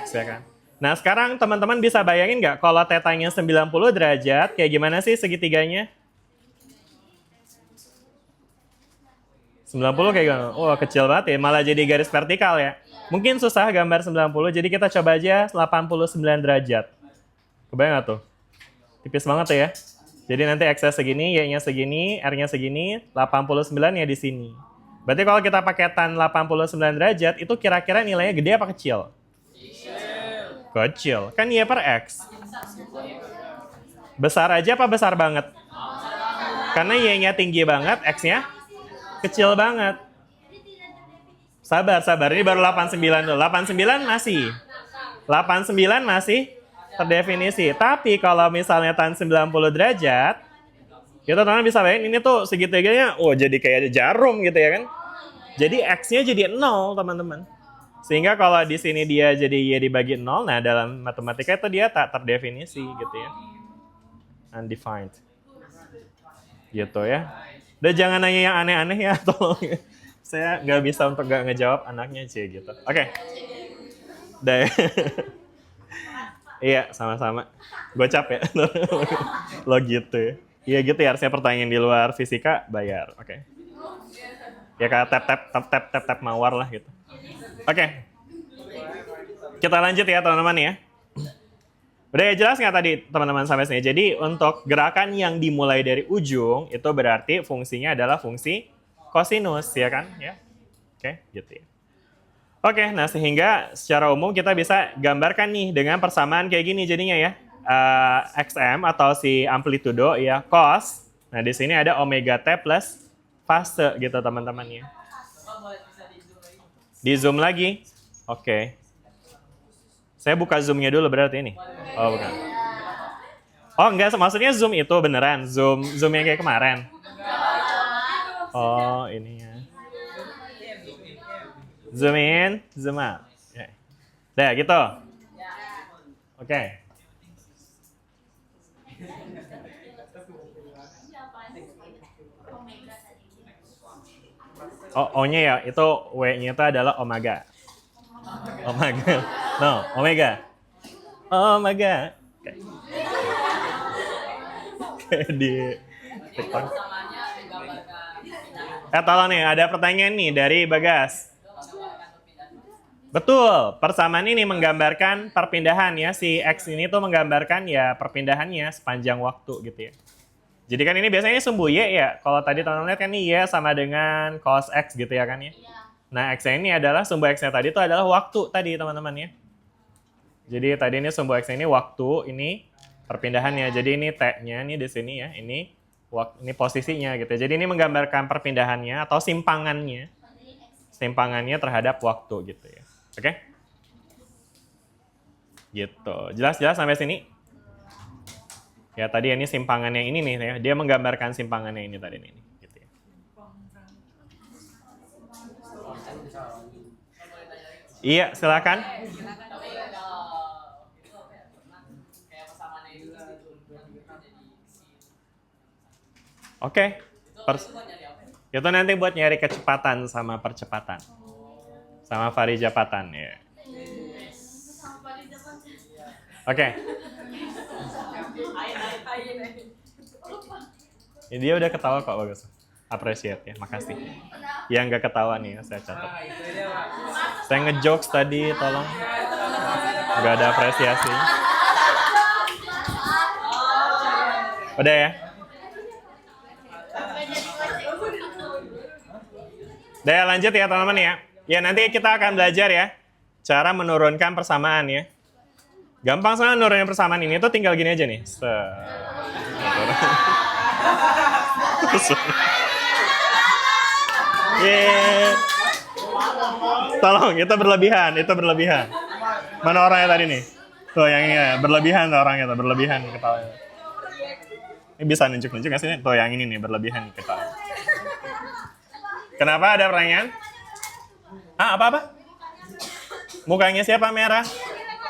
X, ya kan? Nah, sekarang teman-teman bisa bayangin nggak kalau tetanya 90 derajat, kayak gimana sih segitiganya? 90 kayak gimana? Wah, kecil banget ya, malah jadi garis vertikal ya. Mungkin susah gambar 90, jadi kita coba aja 89 derajat. Kebayang nggak tuh? Tipis banget tuh ya. Jadi nanti X-nya segini, Y-nya segini, R-nya segini, 89 ya di sini. Berarti kalau kita pakai tan 89 derajat, itu kira-kira nilainya gede apa kecil? Kecil. Kan Y per X. Besar aja apa besar banget? Karena Y-nya tinggi banget, X-nya kecil banget. Sabar. Ini baru 89 dulu. 89 masih. 89 masih terdefinisi. Tapi kalau misalnya tan 90 derajat, kita teman-teman bisa bayangin ini tuh segitiganya, jadi kayak jarum gitu ya kan. Jadi X-nya jadi 0 teman-teman. Sehingga kalau di sini dia jadi Y dibagi 0, nah dalam matematika itu dia tak terdefinisi gitu ya. Undefined. Gitu ya. Udah jangan nanya yang aneh-aneh ya, tolong. Saya nggak bisa untuk nggak ngejawab anaknya sih gitu. Oke. Udah ya. Iya, sama-sama. Gocap ya. Lo gitu ya. Iya gitu ya, harusnya pertanyaan di luar fisika bayar. Oke. Ya kayak tap mawar lah gitu. Oke. Kita lanjut ya teman-teman ya. Udah ya jelas nggak tadi teman-teman sampai sini? Jadi untuk gerakan yang dimulai dari ujung itu berarti fungsinya adalah fungsi kosinus ya kan? Ya. Oke, gitu ya. Oke, nah sehingga secara umum kita bisa gambarkan nih dengan persamaan kayak gini jadinya ya. XM atau si amplitudo ya cos. Nah di sini ada omega t plus fase gitu teman-teman ya. Di zoom lagi. Oke. Saya buka zoomnya dulu berarti ini. Oh bukan. Oh enggak, maksudnya zoom itu beneran zoom yang kayak kemarin. Oh ini ya. Zoom in, zoom out. Dah gitu. Oke. Oh, O-nya ya, itu W-nya itu adalah omega. Omega. No, omega. Omega. Kayak di TikTok. Tolong nih, ada pertanyaan nih dari Bagas. Betul, persamaan ini menggambarkan perpindahan ya. Si X ini tuh menggambarkan ya perpindahannya sepanjang waktu gitu ya. Jadi kan ini biasanya sumbu Y ya. Kalau tadi teman-teman lihat kan ini Y sama dengan cos X gitu ya kan ya. Nah X ini adalah sumbu X-nya tadi itu adalah waktu tadi teman-teman ya. Jadi tadi ini sumbu X ini waktu, ini perpindahannya. Jadi ini T-nya ini di sini ya. Ini posisinya gitu. Jadi ini menggambarkan perpindahannya atau simpangannya. Simpangannya terhadap waktu gitu ya. Oke? Gitu. Jelas sampai sini? Ya tadi ini simpangannya ini nih ya. Dia menggambarkan simpangannya ini tadi nih gitu ya. Iya, silakan. Oke. Itu nanti buat nyari kecepatan sama percepatan. Sama varijapatan ya. Oke. Ya, dia udah ketawa kok, bagus. Appreciate ya, makasih. Yang nggak ketawa nih, saya catat. Saya ngejokes tadi, tolong. Nggak ada apresiasi. Udah ya? Udah ya, lanjut ya teman-teman ya. Ya nanti kita akan belajar ya cara menurunkan persamaan ya. Gampang soalnya nurunin persamaan ini tuh tinggal gini aja nih. Yeah. Tolong, itu berlebihan. Mana orangnya tadi nih? Tuh yang ini ya, berlebihan tuh orangnya tuh, berlebihan ketawanya. Ini bisa nunjuk-nunjuk nggak sih? Tuh yang ini nih, berlebihan ketawanya. Kenapa ada pertanyaan? Apa? Mukanya siapa merah?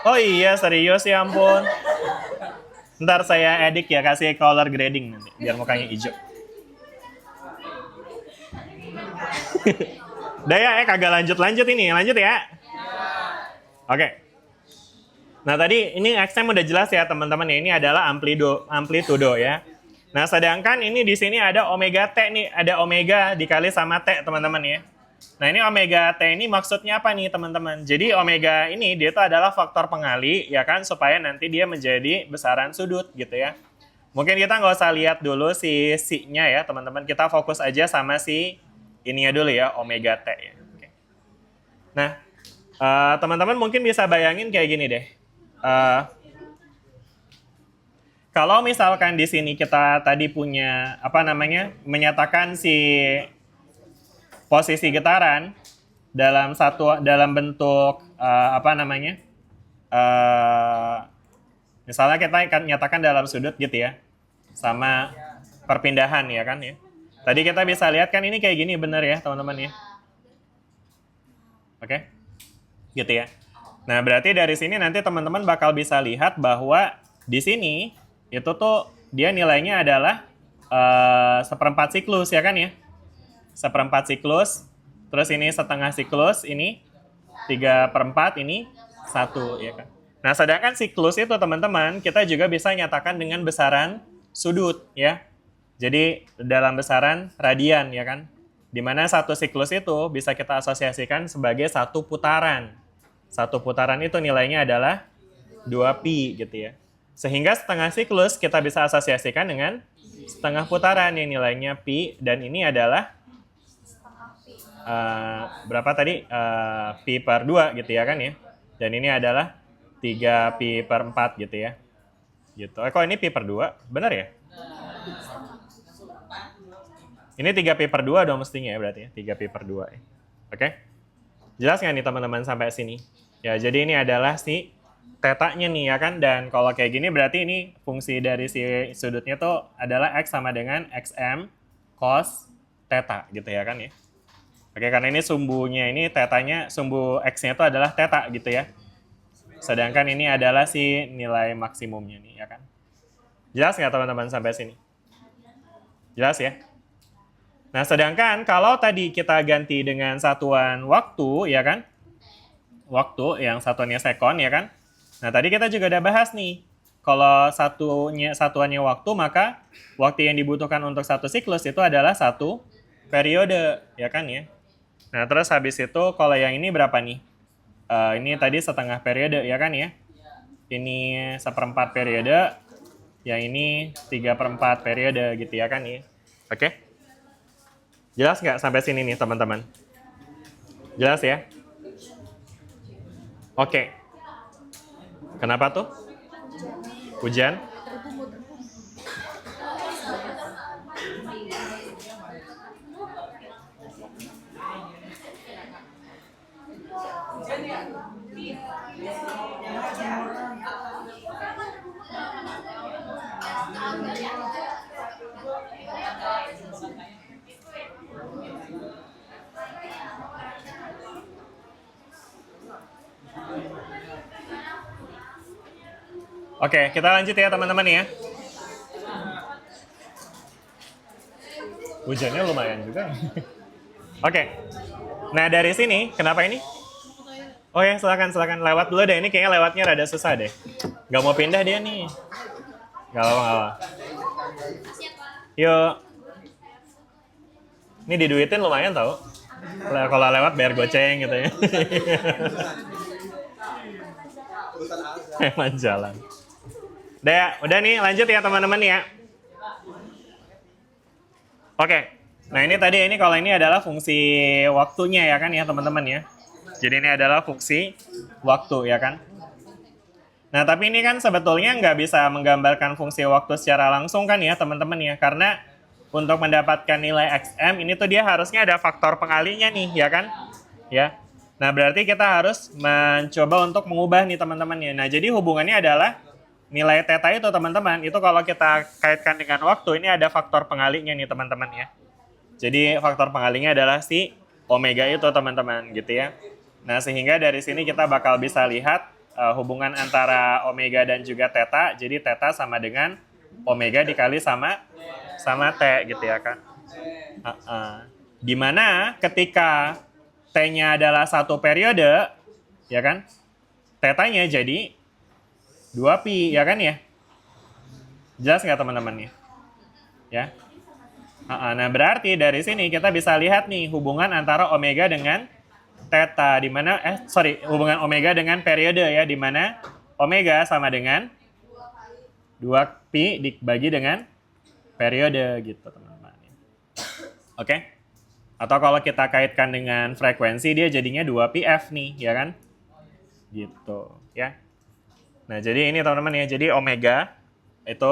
Oh iya, serius ya ampun. Ntar saya edit ya, kasih color grading nanti, biar mukanya hijau. Udah ya, kagak lanjut-lanjut ini. Lanjut ya. Oke. Nah tadi ini XM udah jelas ya teman-teman ya. Ini adalah amplitudo ya. Nah sedangkan ini di sini ada omega T nih. Ada omega dikali sama T teman-teman ya. Nah ini omega T ini maksudnya apa nih teman-teman? Jadi omega ini dia itu adalah faktor pengali ya kan. Supaya nanti dia menjadi besaran sudut gitu ya. Mungkin kita nggak usah lihat dulu si nya ya teman-teman. Kita fokus aja sama si ininya dulu ya, omega T ya. Oke. Nah, teman-teman mungkin bisa bayangin kayak gini deh. Kalau misalkan di sini kita tadi punya menyatakan si posisi getaran dalam bentuk misalnya kita akan nyatakan dalam sudut gitu ya, sama perpindahan ya kan ya. Tadi kita bisa lihat kan ini kayak gini bener ya teman-teman ya. Oke, gitu ya. Nah berarti dari sini nanti teman-teman bakal bisa lihat bahwa di sini itu tuh dia nilainya adalah seperempat siklus ya kan ya. Seperempat siklus, terus ini setengah siklus, ini 3/4, ini 1 ya kan. Nah sedangkan siklus itu teman-teman kita juga bisa nyatakan dengan besaran sudut ya. Jadi dalam besaran radian ya kan. Dimana satu siklus itu bisa kita asosiasikan sebagai satu putaran. Satu putaran itu nilainya adalah 2pi gitu ya. Sehingga setengah siklus kita bisa asosiasikan dengan setengah putaran yang nilainya pi. Dan ini adalah berapa tadi? Pi per 2 gitu ya kan ya. Dan ini adalah 3pi per 4 gitu ya. Gitu. Kok ini pi per 2? Benar ya? Ini 3pi per 2 dong mestinya ya berarti ya. 3pi per 2 ya. Oke? Jelas nggak nih teman-teman sampai sini? Ya, jadi ini adalah si tetanya nih ya kan. Dan kalau kayak gini berarti ini fungsi dari si sudutnya tuh adalah X sama dengan XM cos theta gitu ya kan ya. Oke, karena ini sumbunya ini tetanya, sumbu X-nya itu adalah theta gitu ya. Sedangkan ini adalah si nilai maksimumnya nih ya kan. Jelas nggak teman-teman sampai sini? Jelas ya? Nah, sedangkan kalau tadi kita ganti dengan satuan waktu, ya kan? Waktu yang satuannya sekon, ya kan? Nah, tadi kita juga udah bahas nih. Kalau satuannya waktu, maka waktu yang dibutuhkan untuk satu siklus itu adalah satu periode, ya kan ya? Nah, terus habis itu kalau yang ini berapa nih? Ini tadi setengah periode, ya kan ya? Ini 1/4 periode, yang ini 3/4 periode gitu ya kan ya? Oke? Jelas nggak sampai sini nih teman-teman? Jelas ya? Oke. Kenapa tuh? Hujan? Oke, kita lanjut ya teman-teman ya. Hujannya lumayan juga. Oke. Nah dari sini, kenapa ini? Oh ya, silakan lewat dulu deh. Ini kayaknya lewatnya rada susah deh. Gak mau pindah dia nih. Gak apa-apa. Yuk. Ini diduitin lumayan tau. Kalau lewat bayar goceng gitu ya. Emang jalan. Udah nih lanjut ya teman-teman ya. Oke. Nah ini tadi kalau ini adalah fungsi waktunya ya kan ya teman-teman ya. Jadi ini adalah fungsi waktu ya kan. Nah tapi ini kan sebetulnya nggak bisa menggambarkan fungsi waktu secara langsung kan ya teman-teman ya. Karena untuk mendapatkan nilai XM ini tuh dia harusnya ada faktor pengalinya nih ya kan. Ya. Nah berarti kita harus mencoba untuk mengubah nih teman-teman ya. Nah jadi hubungannya adalah nilai theta itu teman-teman, itu kalau kita kaitkan dengan waktu, ini ada faktor pengalinya nih teman-teman ya. Jadi faktor pengalinya adalah si omega itu teman-teman gitu ya. Nah sehingga dari sini kita bakal bisa lihat hubungan antara omega dan juga theta. Jadi theta sama dengan omega dikali sama T gitu ya kan. Dimana ketika T-nya adalah satu periode, ya kan? Tetanya jadi 2pi, ya kan ya? Jelas nggak teman-teman ya? Ya. Nah, berarti dari sini kita bisa lihat nih hubungan antara omega dengan theta, di mana hubungan omega dengan periode ya, di mana omega sama dengan 2pi dibagi dengan periode gitu, teman-teman. Oke? Atau kalau kita kaitkan dengan frekuensi, dia jadinya 2pf nih, ya kan? Gitu, ya. Nah, jadi ini teman-teman ya, jadi omega itu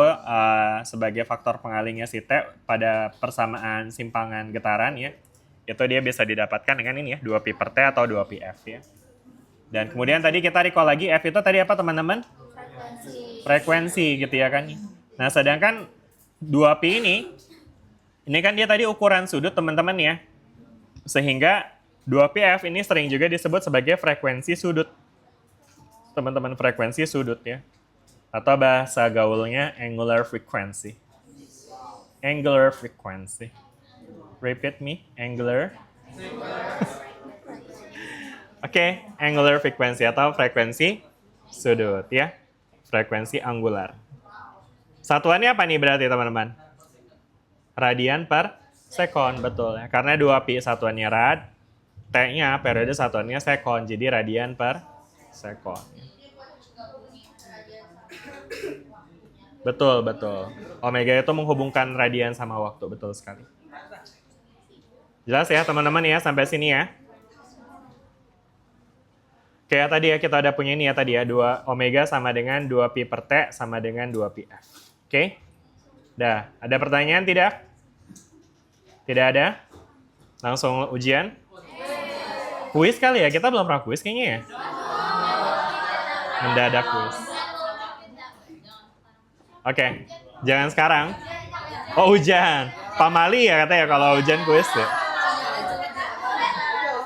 sebagai faktor pengalihnya si T pada persamaan simpangan getaran ya. Itu dia bisa didapatkan dengan ini ya, 2pi per T atau 2pf ya. Dan kemudian tadi kita recall lagi, F itu tadi apa teman-teman? Frekuensi gitu ya kan. Nah, sedangkan 2pi ini kan dia tadi ukuran sudut teman-teman ya. Sehingga 2pf ini sering juga disebut sebagai frekuensi sudut. Teman-teman, frekuensi sudut ya. Atau bahasa gaulnya angular frequency. Angular frequency. Repeat me, angular. Oke, angular frequency atau frekuensi sudut ya. Frekuensi angular. Satuannya apa nih berarti teman-teman? Radian per sekon, betul ya. Karena 2pi satuannya rad, T-nya periode satuannya sekon, jadi radian per sekon. Betul, betul. Omega itu menghubungkan radian sama waktu, betul sekali. Jelas ya teman-teman ya, sampai sini ya. Oke, tadi ya kita udah punya ini ya tadi ya, 2 omega sama dengan 2pi per T sama dengan 2pf. Oke? Dah, ada pertanyaan tidak? Tidak ada? Langsung ujian? Kuis kali ya? Kita belum pernah kuis kayaknya ya? Mendadak kuis. Oke, jangan sekarang. Oh, hujan. Pamali ya katanya kalau hujan kuis ya.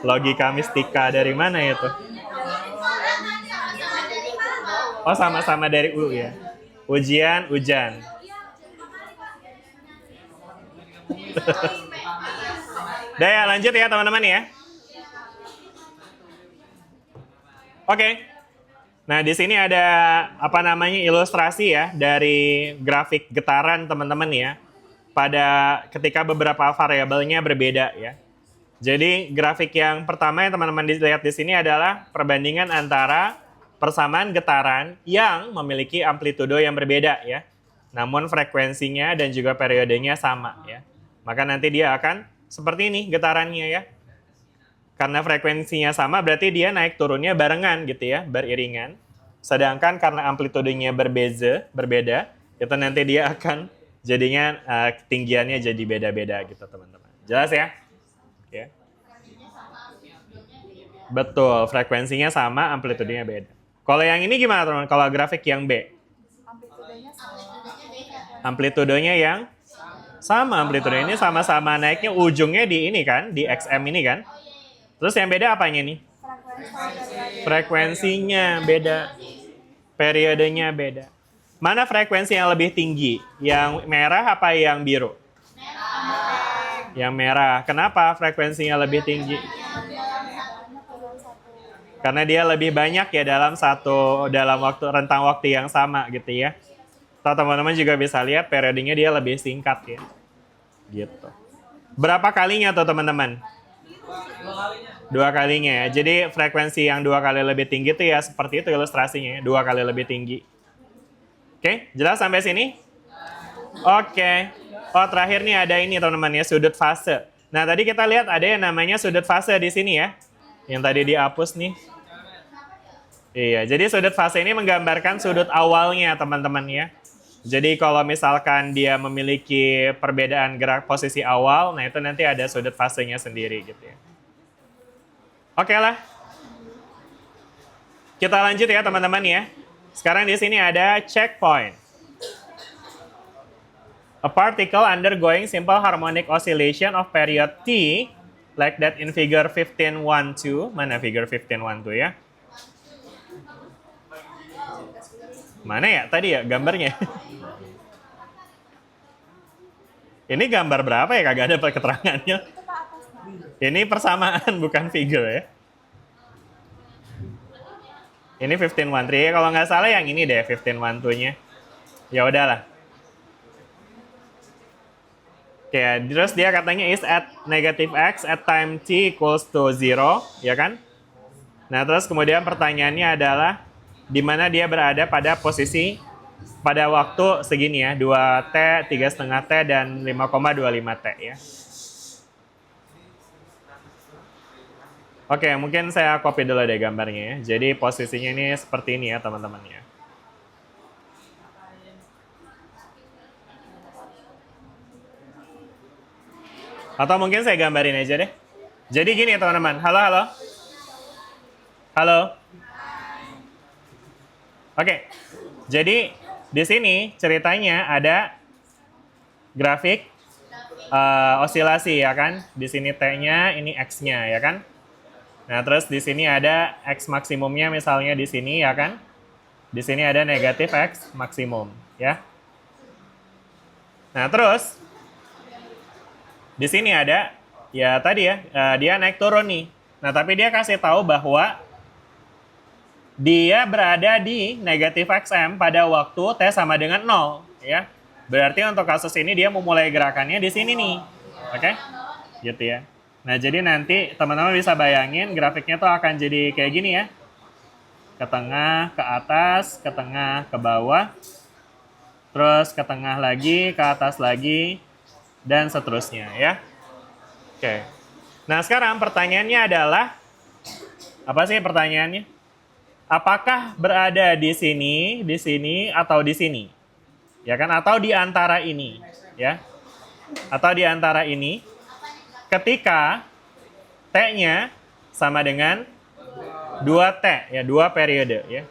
Logika mistika dari mana itu? Oh, sama-sama dari U ya. Ujian, hujan. Udah ya, lanjut ya teman-teman ya. Oke. Nah, di sini ada apa namanya ilustrasi ya dari grafik getaran teman-teman ya. Pada ketika beberapa variabelnya berbeda ya. Jadi grafik yang pertama yang teman-teman lihat di sini adalah perbandingan antara persamaan getaran yang memiliki amplitudo yang berbeda ya. Namun frekuensinya dan juga periodenya sama ya. Maka nanti dia akan seperti ini getarannya ya. Karena frekuensinya sama berarti dia naik turunnya barengan gitu ya, beriringan. Sedangkan karena amplitudenya berbeda, itu nanti dia akan jadinya ketinggiannya jadi beda-beda gitu teman-teman. Jelas ya? Oke. Betul, frekuensinya sama, amplitudenya beda. Kalau yang ini gimana teman-teman? Kalau grafik yang B? Amplitudenya yang sama, amplitude ini sama-sama naiknya ujungnya di ini kan, di XM ini kan. Terus yang beda apanya nih? Frekuensinya beda. Periodenya beda. Mana frekuensi yang lebih tinggi? Yang merah apa yang biru? Yang merah. Kenapa frekuensinya lebih tinggi? Karena dia lebih banyak ya dalam rentang waktu yang sama gitu ya. Teman-teman juga bisa lihat periodenya dia lebih singkat ya. Gitu. Berapa kalinya tuh teman-teman? 2 kalinya ya. Jadi frekuensi yang 2 kali lebih tinggi itu ya seperti itu ilustrasinya ya. 2 kali lebih tinggi. Oke, jelas sampai sini? Oke. Oh, terakhir nih ada ini teman-teman ya, sudut fase. Nah, tadi kita lihat ada yang namanya sudut fase di sini ya. Yang tadi dihapus nih. Iya, jadi sudut fase ini menggambarkan sudut awalnya teman-teman ya. Jadi kalau misalkan dia memiliki perbedaan gerak posisi awal, nah itu nanti ada sudut fasenya sendiri gitu ya. Oke lah. Kita lanjut ya teman-teman ya. Sekarang di sini ada checkpoint. A particle undergoing simple harmonic oscillation of period T, like that in figure 15.1.2. Mana figure 15.1.2 ya? Mana ya tadi ya gambarnya? Ini gambar berapa ya? Kagak ada keterangannya. Ini persamaan bukan figure ya. Ini 1513 kalau nggak salah yang ini deh 1512-nya. Ya udahlah. Oke, terus dia katanya is at negative x at time t equals to 0, ya kan? Nah, terus kemudian pertanyaannya adalah di mana dia berada pada posisi pada waktu segini ya, 2T, 3,5T, dan 5,25T ya. Oke, mungkin saya copy dulu deh gambarnya ya. Jadi posisinya ini seperti ini ya teman-teman ya. Atau mungkin saya gambarin aja deh. Jadi gini teman-teman, halo halo. Halo. Oke, jadi di sini ceritanya ada grafik osilasi ya kan. Di sini T-nya, ini X-nya ya kan. Nah, terus di sini ada X maksimumnya misalnya di sini ya kan. Di sini ada negatif X maksimum ya. Nah, terus di sini ada ya tadi ya, dia naik turun nih. Nah, tapi dia kasih tahu bahwa dia berada di negatif XM pada waktu T sama dengan 0 ya. Berarti untuk kasus ini dia memulai gerakannya di sini nih. Oke? Gitu ya. Nah, jadi nanti teman-teman bisa bayangin grafiknya tuh akan jadi kayak gini ya. Ke tengah, ke atas, ke tengah, ke bawah. Terus ke tengah lagi, ke atas lagi, dan seterusnya ya. Oke. Nah, sekarang pertanyaannya adalah, apa sih pertanyaannya? Apakah berada di sini, atau di sini? Ya kan? Atau di antara ini, ya. Atau di antara ini. Ketika T-nya sama dengan 2T, ya 2 periode. Ya.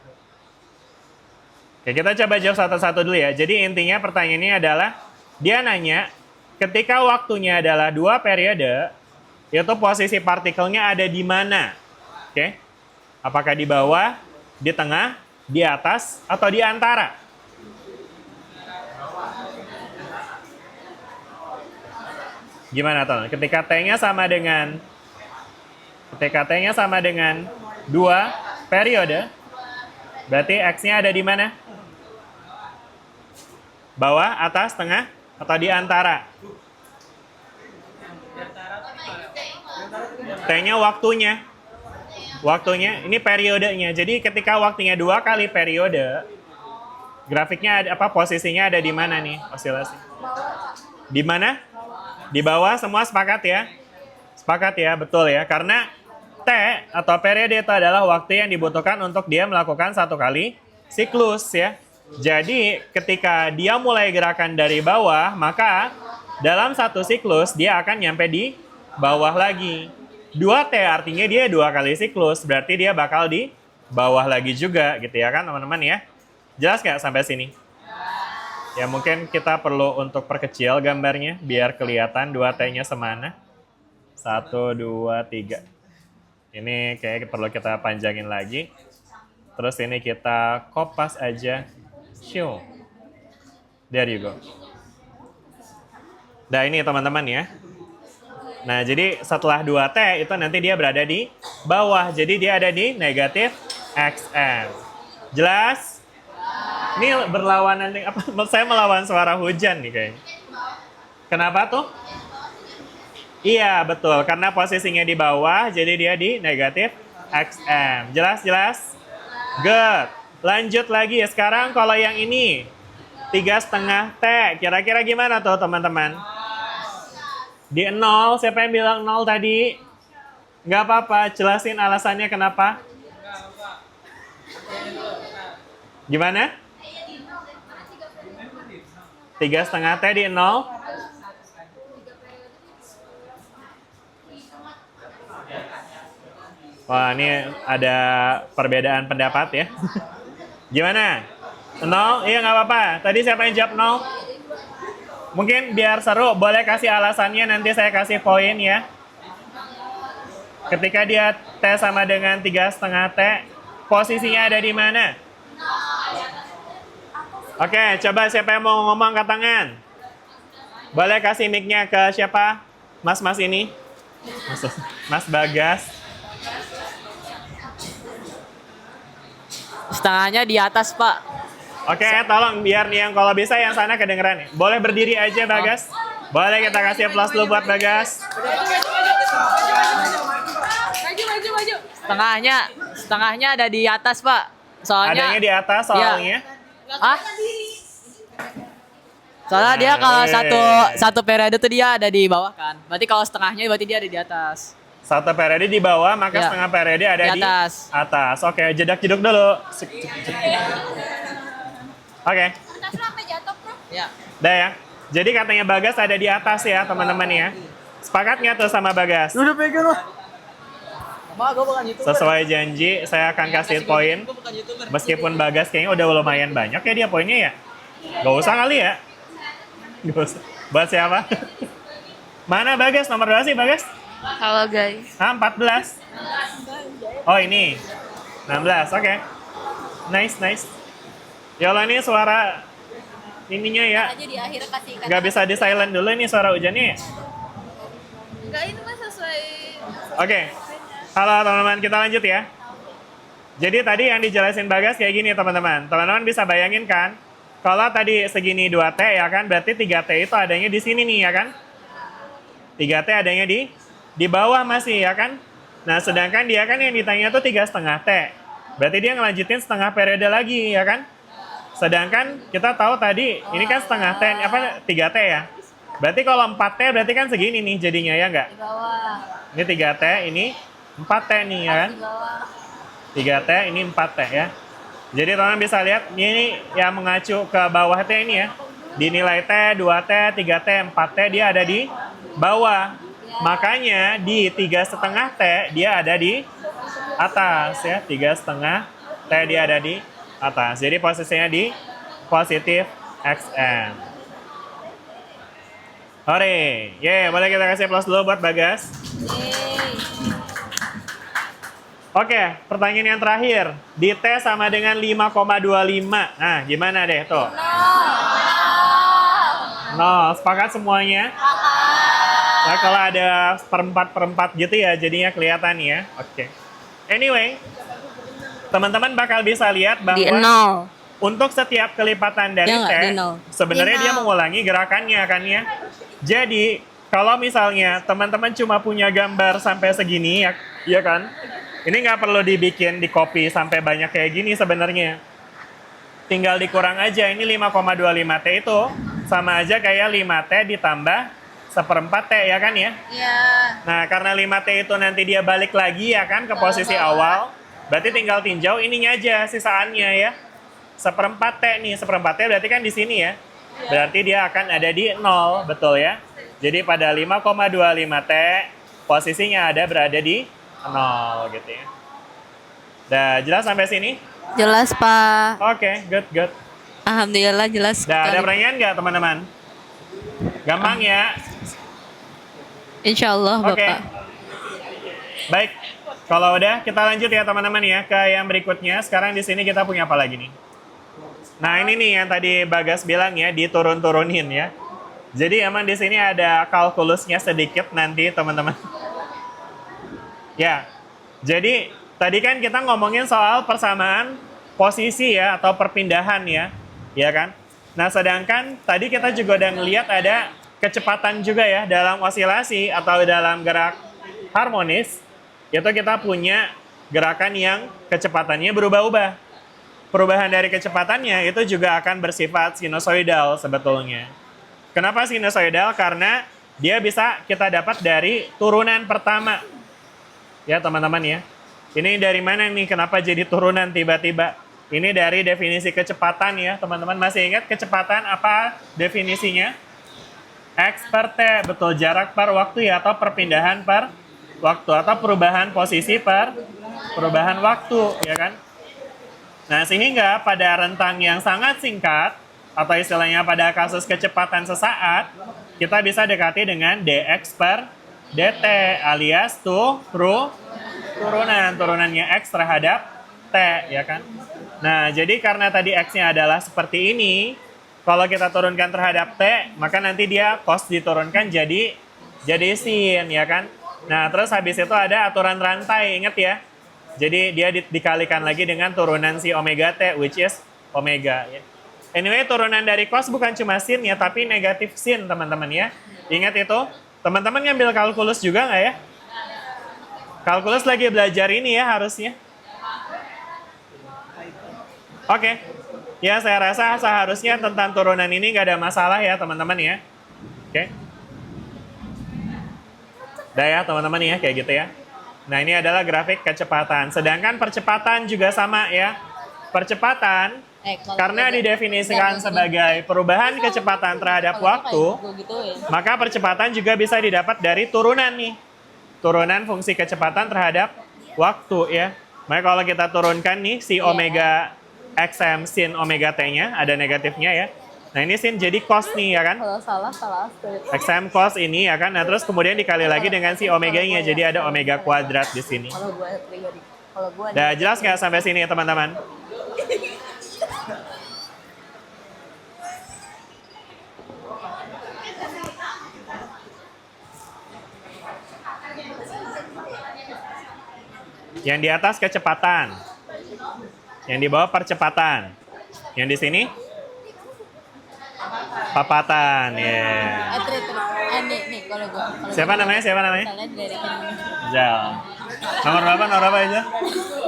Oke, kita coba jawab satu-satu dulu ya. Jadi intinya pertanyaannya adalah, dia nanya, ketika waktunya adalah 2 periode, itu posisi partikelnya ada di mana? Oke, apakah di bawah, di tengah, di atas, atau di antara? Gimana teman? Ketika T-nya sama dengan 2 periode, berarti X-nya ada di mana? Bawah, atas, tengah, atau di antara? T-nya waktunya. Waktunya, ini periodenya. Jadi ketika waktunya 2 kali periode, grafiknya ada apa? Posisinya ada di mana nih osilasi? Di mana? Di bawah, semua sepakat ya? Sepakat ya, betul ya. Karena T atau periode itu adalah waktu yang dibutuhkan untuk dia melakukan 1 kali siklus ya. Jadi ketika dia mulai gerakan dari bawah, maka dalam 1 siklus dia akan nyampe di bawah lagi. 2T artinya dia 2 kali siklus, berarti dia bakal di bawah lagi juga gitu ya kan teman-teman ya. Jelas nggak sampai sini? Ya mungkin kita perlu untuk perkecil gambarnya biar kelihatan 2T-nya semana. 1, 2, 3. Ini kayak perlu kita panjangin lagi. Terus ini kita kopas aja. Show. There you go. Nah ini teman-teman ya. Nah jadi setelah 2T itu nanti dia berada di bawah. Jadi dia ada di negatif XM. Jelas? Ini berlawanan apa? Saya melawan suara hujan nih kayaknya. Kenapa tuh? Iya betul, karena posisinya di bawah, jadi dia di negatif XM. Jelas? Good. Lanjut lagi. Sekarang kalau yang ini 3,5 T, kira-kira gimana tuh teman-teman? Di 0, siapa yang bilang 0 tadi? Nggak apa-apa, jelasin alasannya kenapa. Gimana? 3,5 T di 0. Wah, ini ada perbedaan pendapat ya. Gimana? 0? Iya nggak apa-apa. Tadi siapa yang jawab 0? Mungkin biar seru, boleh kasih alasannya, nanti saya kasih poin ya. Ketika dia T sama dengan 3,5 T, posisinya ada di mana? Oke, coba siapa yang mau ngomong angkat tangan? Boleh kasih mic-nya ke siapa? Mas-mas ini. Mas Bagas. Setengahnya di atas, Pak. Oke, tolong biar nih yang kalau bisa yang sana kedengeran nih. Boleh berdiri aja Bagas. Boleh kita kasih plus dulu buat Bagas. Setengahnya ada di atas, Pak. Soalnya Adanya di atas soalnya. Ah? Soalnya dia kalau satu periode tuh dia ada di bawah kan. Berarti kalau setengahnya berarti dia ada di atas. Satu periode di bawah, maka Ya. setengah periode ada Di di atas. atas. Oke, jedak-jeduk dulu. Oke, Ya. udah ya. Jadi katanya Bagas ada di atas ya teman-teman ya. Sepakat nggak tuh sama Bagas? Udah pegang lah. Gue bukan YouTuber. Sesuai janji, saya akan kasih poin. Gue bukan YouTuber. Meskipun Bagas kayaknya udah lumayan banyak ya dia poinnya ya. Gak usah kali ya. Gak usah. Buat siapa? Mana Bagas? Nomor berapa sih Bagas? Halo guys. 14. Oh ini. 16, oke. Nice. Ya Allah ini suara ininya ya. Aja di akhir kasih Gak bisa di silent dulu ini suara hujannya ya. Enggak, ini mah sesuai. Oke. Halo teman-teman, kita lanjut ya. Jadi tadi yang dijelasin Bagas kayak gini teman-teman. Teman-teman bisa bayangin kan, kalau tadi segini 2T ya kan, berarti 3T itu adanya di sini nih ya kan. 3T adanya di bawah masih ya kan. Nah sedangkan dia kan yang ditanya tuh 3,5 T. Berarti dia ngelanjutin setengah periode lagi ya kan. Sedangkan kita tahu tadi ini kan setengah T, 3T ya. Berarti kalau 4T berarti kan segini nih jadinya ya enggak? di bawah. Ini 3T, ini 4T nih ya kan? Di bawah. 3T, ini 4T ya. Jadi teman-teman bisa lihat, ini yang mengacu ke bawah T ini ya. Dinilai T, 2T, 3T, 4T dia ada di bawah. Makanya di 3,5 T dia ada di atas ya. 3,5 T dia ada di atas. Jadi posisinya di positif XM. Hore, boleh kita kasih plus dulu buat Bagas. Oke, pertanyaan yang terakhir. Di T sama dengan 5,25. Nah, gimana deh tuh? 0. Sepakat semuanya? Nah, kalau ada perempat gitu ya, jadinya kelihatan ya. Oke. Anyway, teman-teman bakal bisa lihat bahwa Di 0. untuk setiap kelipatan dari Ya nggak, T, di nol. sebenarnya Di dia nol. mengulangi gerakannya kan ya. Jadi, kalau misalnya teman-teman cuma punya gambar sampai segini ya kan? Ini nggak perlu dibikin di copy sampai banyak kayak gini sebenarnya. Tinggal dikurang aja. Ini 5,25 T itu sama aja kayak 5 T ditambah 1/4 T ya kan ya? Iya. Nah, karena 5T itu nanti dia balik lagi ya kan ke posisi awal. Berarti tinggal tinjau ininya aja sisaannya ya. 1/4 T nih, 1/4 T berarti kan di sini ya. Berarti dia akan ada di 0, betul ya. Jadi pada 5,25 T posisinya berada di 0 gitu ya. Udah jelas sampai sini? Jelas, Pak. Oke, good. Alhamdulillah jelas. Udah ada sekali. pertanyaan nggak teman-teman? Gampang ya. Insya Allah, Oke. Bapak. Baik. Kalau udah kita lanjut ya teman-teman ya ke yang berikutnya. Sekarang di sini kita punya apa lagi nih? Nah, ini nih yang tadi Bagas bilang ya, diturun-turunin ya. Jadi emang di sini ada kalkulusnya sedikit nanti teman-teman. Ya. Jadi tadi kan kita ngomongin soal persamaan posisi ya atau perpindahan ya. Ya kan? Nah, sedangkan tadi kita juga udah ngelihat ada kecepatan juga ya dalam osilasi atau dalam gerak harmonis. Itu kita punya gerakan yang kecepatannya berubah-ubah. Perubahan dari kecepatannya itu juga akan bersifat sinusoidal sebetulnya. Kenapa sinusoidal? Karena dia bisa kita dapat dari turunan pertama. Ya teman-teman ya. Ini dari mana nih? Kenapa jadi turunan tiba-tiba? Ini dari definisi kecepatan ya teman-teman. Masih ingat kecepatan apa definisinya? X per T, betul, jarak per waktu ya, atau perpindahan per waktu, atau perubahan posisi per perubahan waktu, ya kan? Nah, sehingga pada rentang yang sangat singkat, atau istilahnya pada kasus kecepatan sesaat, kita bisa dekati dengan dx per dt, alias turunannya x terhadap t, ya kan? Nah, jadi karena tadi x-nya adalah seperti ini, kalau kita turunkan terhadap t, maka nanti dia cos diturunkan jadi sin, ya kan? Nah, terus habis itu ada aturan rantai, inget ya. Jadi dia dikalikan lagi dengan turunan si omega T, which is omega. Ya. Anyway, turunan dari cos bukan cuma sin ya, tapi negatif sin teman-teman ya. Ingat itu. Teman-teman ngambil kalkulus juga nggak ya? Kalkulus lagi belajar ini ya harusnya. Oke. Ya, saya rasa seharusnya tentang turunan ini nggak ada masalah ya teman-teman ya. Oke. Udah ya teman-teman ya, kayak gitu ya. Nah, ini adalah grafik kecepatan. Sedangkan percepatan juga sama ya. Percepatan, karena didefinisikan sebagai perubahan kecepatan terhadap waktu, maka percepatan juga bisa didapat dari turunan nih. Turunan fungsi kecepatan terhadap waktu ya. Maka kalau kita turunkan nih si omega xm sin omega t-nya, ada negatifnya ya. Nah, ini sin jadi cos nih ya kan. Kalau salah. XM cos ini ya kan. Nah, terus kemudian dikali lagi dengan si omega-nya. Jadi ada omega kuadrat di sini. Kalau gue pribadi. Kalau gue Udah jelas nggak sampai sini teman-teman? Yang di atas kecepatan. Yang di bawah percepatan. Yang di sini papatan, ya. nih kalau gue. Siapa namanya? Misalnya dari Jal. Nomor berapa aja?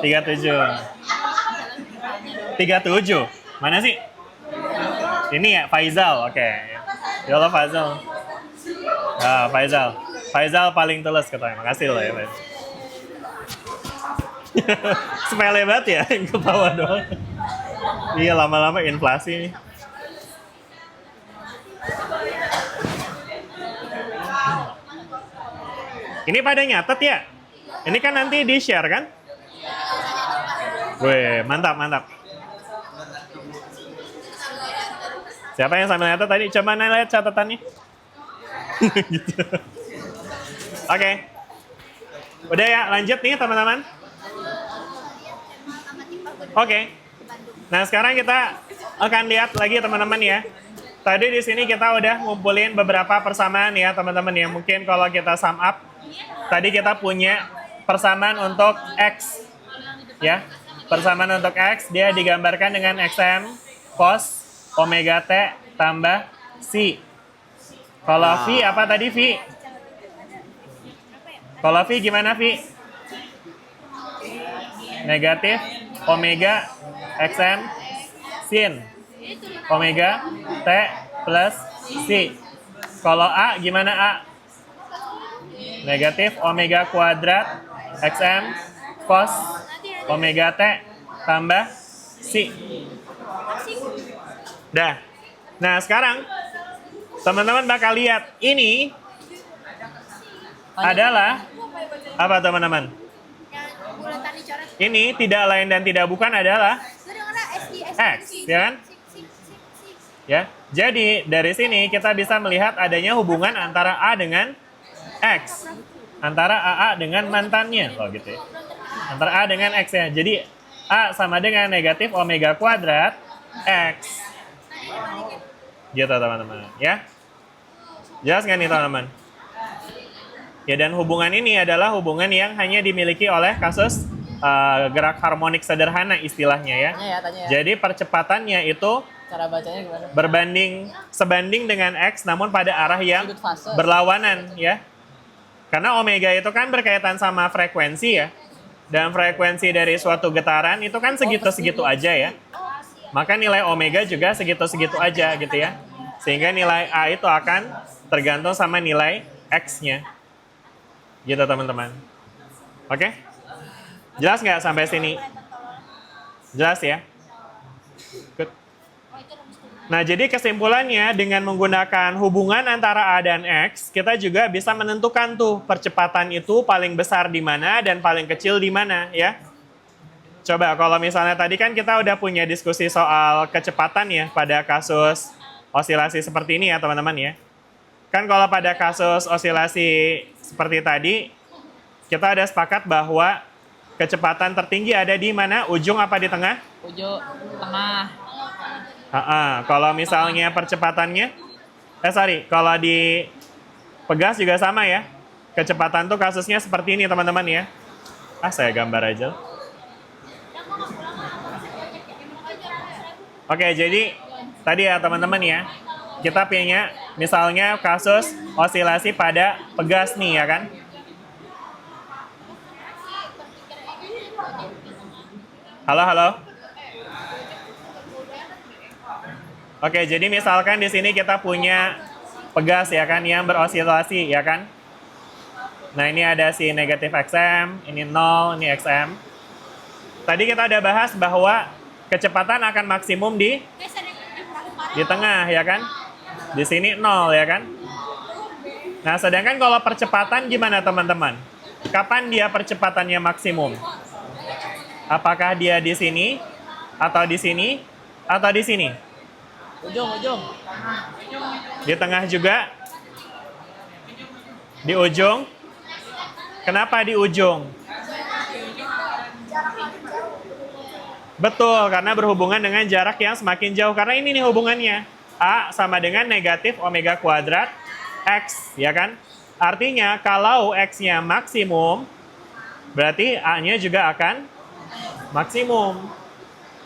37. 37. Mana sih? Ini ya, Faizal. Oke. Ya Allah, Faizal. Ah, Faizal. Faizal paling tulus katanya. Makasih loh ya, Faizal. Sepele banget ya, ketawa doang. Iya, lama-lama inflasi nih. Ini pada nyatet ya? Ini kan nanti di-share kan? Wih, mantap. Siapa yang sambil nyatet tadi? Coba lihat catatannya. Gitu. Oke. Udah ya, lanjut nih teman-teman. Oke. Nah, sekarang kita akan lihat lagi teman-teman ya. Tadi di sini kita udah ngumpulin beberapa persamaan ya teman-teman ya. Mungkin kalau kita sum up, tadi kita punya persamaan untuk X. Ya, persamaan untuk X dia digambarkan dengan XM cos omega T tambah C. Kalau V apa tadi V? Kalau V gimana V? Negatif omega XM sin omega T plus C. Kalau A gimana A? Negatif omega kuadrat XM cos omega T tambah C. Dah. Nah, sekarang teman-teman bakal lihat ini adalah apa teman-teman? Ini tidak lain dan tidak bukan adalah X, ya kan? Ya. Jadi dari sini kita bisa melihat adanya hubungan antara A dengan X. Antara AA dengan mantannya. Oh gitu ya. Antara A dengan X ya. Jadi A sama dengan negatif omega kuadrat X. Gitu teman-teman. Ya. Jelas nggak nih teman-teman? Ya, dan hubungan ini adalah hubungan yang hanya dimiliki oleh kasus gerak harmonik sederhana istilahnya ya. Tanya ya. Jadi percepatannya itu Cara bacanya gimana? sebanding dengan X namun pada arah yang Sudut fase. berlawanan ya. Karena omega itu kan berkaitan sama frekuensi ya. Dan frekuensi dari suatu getaran itu kan segitu-segitu aja ya. Maka nilai omega juga segitu-segitu aja gitu ya. Sehingga nilai A itu akan tergantung sama nilai X-nya. Gitu teman-teman. Oke? Jelas nggak sampai sini? Jelas ya? Good. Nah, jadi kesimpulannya dengan menggunakan hubungan antara A dan X, kita juga bisa menentukan tuh percepatan itu paling besar di mana dan paling kecil di mana ya. Coba kalau misalnya tadi kan kita udah punya diskusi soal kecepatan ya pada kasus osilasi seperti ini ya teman-teman ya. Kan kalau pada kasus osilasi seperti tadi, kita ada sepakat bahwa kecepatan tertinggi ada di mana? Ujung apa di tengah? Ujung tengah. Kalau misalnya percepatannya, kalau di pegas juga sama ya. kecepatan tuh kasusnya seperti ini teman-teman ya. Saya gambar aja. Oke, jadi tadi ya teman-teman ya, kita punya misalnya kasus osilasi pada pegas nih ya kan. Halo, halo. Oke, jadi misalkan di sini kita punya pegas ya kan yang berosilasi ya kan. Nah, ini ada si negatif XM, ini 0, ini XM. Tadi kita udah bahas bahwa kecepatan akan maksimum di tengah ya kan. Di sini 0 ya kan. Nah, sedangkan kalau percepatan gimana teman-teman? Kapan dia percepatannya maksimum? Apakah dia di sini atau di sini atau di sini? Ujung. Di tengah juga? Di ujung? Kenapa di ujung? Betul, karena berhubungan dengan jarak yang semakin jauh. Karena ini nih hubungannya. A sama dengan negatif omega kuadrat X, ya kan? Artinya kalau X-nya maksimum, berarti A-nya juga akan maksimum.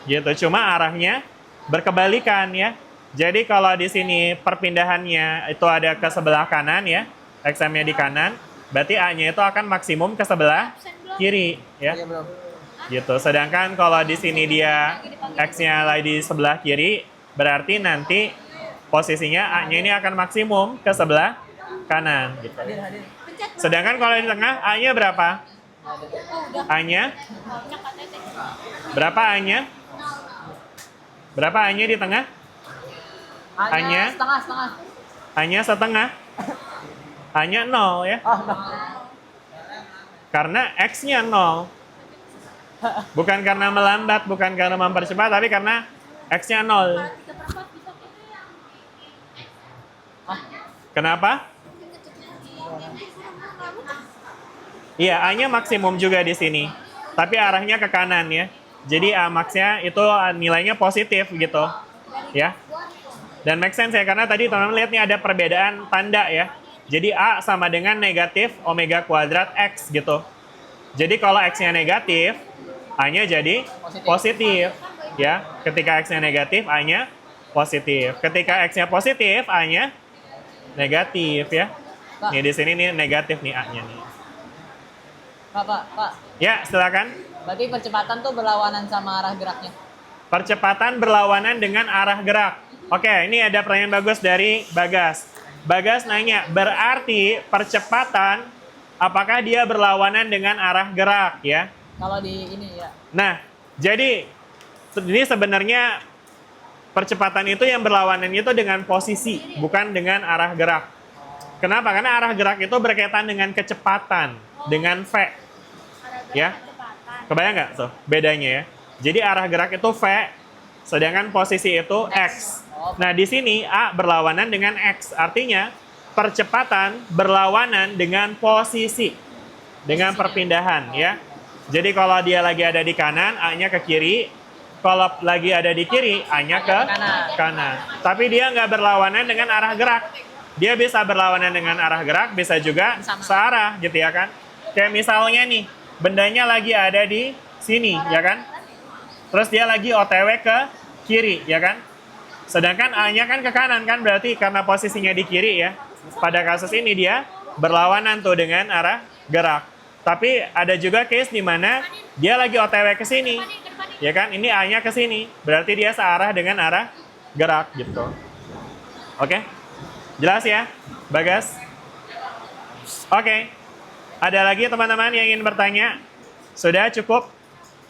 Gitu, cuma arahnya berkebalikan ya. Jadi kalau di sini perpindahannya itu ada ke sebelah kanan ya, XM-nya di kanan, berarti A-nya itu akan maksimum ke sebelah kiri ya. Gitu. Sedangkan kalau di sini dia X-nya lagi di sebelah kiri, berarti nanti posisinya A-nya ini akan maksimum ke sebelah kanan gitu. Sedangkan kalau di tengah A-nya berapa? A-nya? Berapa A-nya? Berapa A-nya di tengah? A-nya? Setengah. A-nya setengah. A-nya 0 ya. Karena X-nya 0. Bukan karena melambat, bukan karena mempercepat, tapi karena X-nya 0. Kenapa? Iya, A-nya maksimum juga di sini. Tapi arahnya ke kanan ya. Jadi A max-nya itu nilainya positif gitu. Ya. Dan make sense ya, karena tadi teman-teman lihat nih ada perbedaan tanda ya. Jadi A sama dengan negatif omega kuadrat X gitu. Jadi kalau X-nya negatif, A-nya jadi positif. Ya, ketika X-nya negatif, A-nya positif. Ketika X-nya positif, A-nya negatif ya. Nih di sini nih negatif nih A-nya nih. Pak. Ya, silakan. Berarti percepatan tuh berlawanan sama arah geraknya. Percepatan berlawanan dengan arah gerak. Oke, ini ada pertanyaan bagus dari Bagas. Bagas nanya, berarti percepatan apakah dia berlawanan dengan arah gerak ya? Kalau di ini ya. Nah, jadi ini sebenarnya percepatan itu yang berlawanan itu dengan posisi, bukan dengan arah gerak. Kenapa? Karena arah gerak itu berkaitan dengan kecepatan, dengan V. Ya, kebayang nggak tuh bedanya ya? Jadi arah gerak itu V, sedangkan posisi itu X. Nah, di sini A berlawanan dengan X. Artinya, percepatan berlawanan dengan posisi. Dengan perpindahan, ya. Jadi, kalau dia lagi ada di kanan, A-nya ke kiri. Kalau lagi ada di kiri, A-nya ke kanan. Tapi dia nggak berlawanan dengan arah gerak. Dia bisa berlawanan dengan arah gerak, bisa juga searah, gitu ya kan. Kayak misalnya nih, bendanya lagi ada di sini, ya kan. Terus dia lagi OTW ke kiri, ya kan. Sedangkan A-nya kan ke kanan kan, berarti karena posisinya di kiri ya. Pada kasus ini dia berlawanan tuh dengan arah gerak. Tapi ada juga case di mana dia lagi OTW ke sini. Ya kan, ini A-nya ke sini. Berarti dia searah dengan arah gerak gitu. Oke? Jelas ya, Bagas? Oke. Ada lagi teman-teman yang ingin bertanya? Sudah cukup?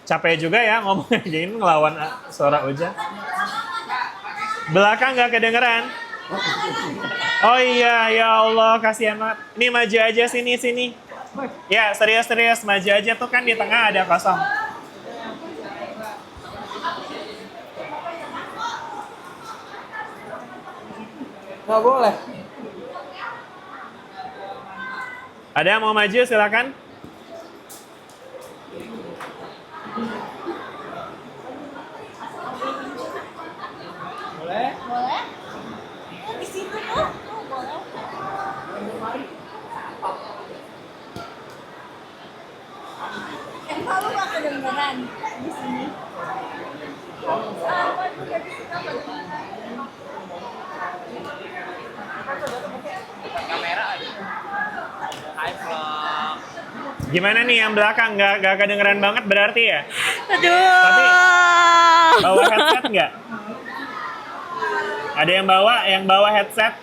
Capek juga ya ngomongnya, jadi ngelawan suara hujan. Belakang nggak kedengeran? Oh iya, ya Allah, kasihan banget. Ini maju aja sini. Ya, serius, maju aja tuh kan di tengah ada kosong. Nggak boleh. Ada yang mau maju, silakan. Boleh? Boleh? Di situ tuh. Boleh. lu gak kedengeran di sini? Kamera aja. Hai vlog. Gimana nih yang belakang? Nggak kedengeran banget berarti ya? Aduh. Tapi bawa headset nggak? Ada yang bawa headset?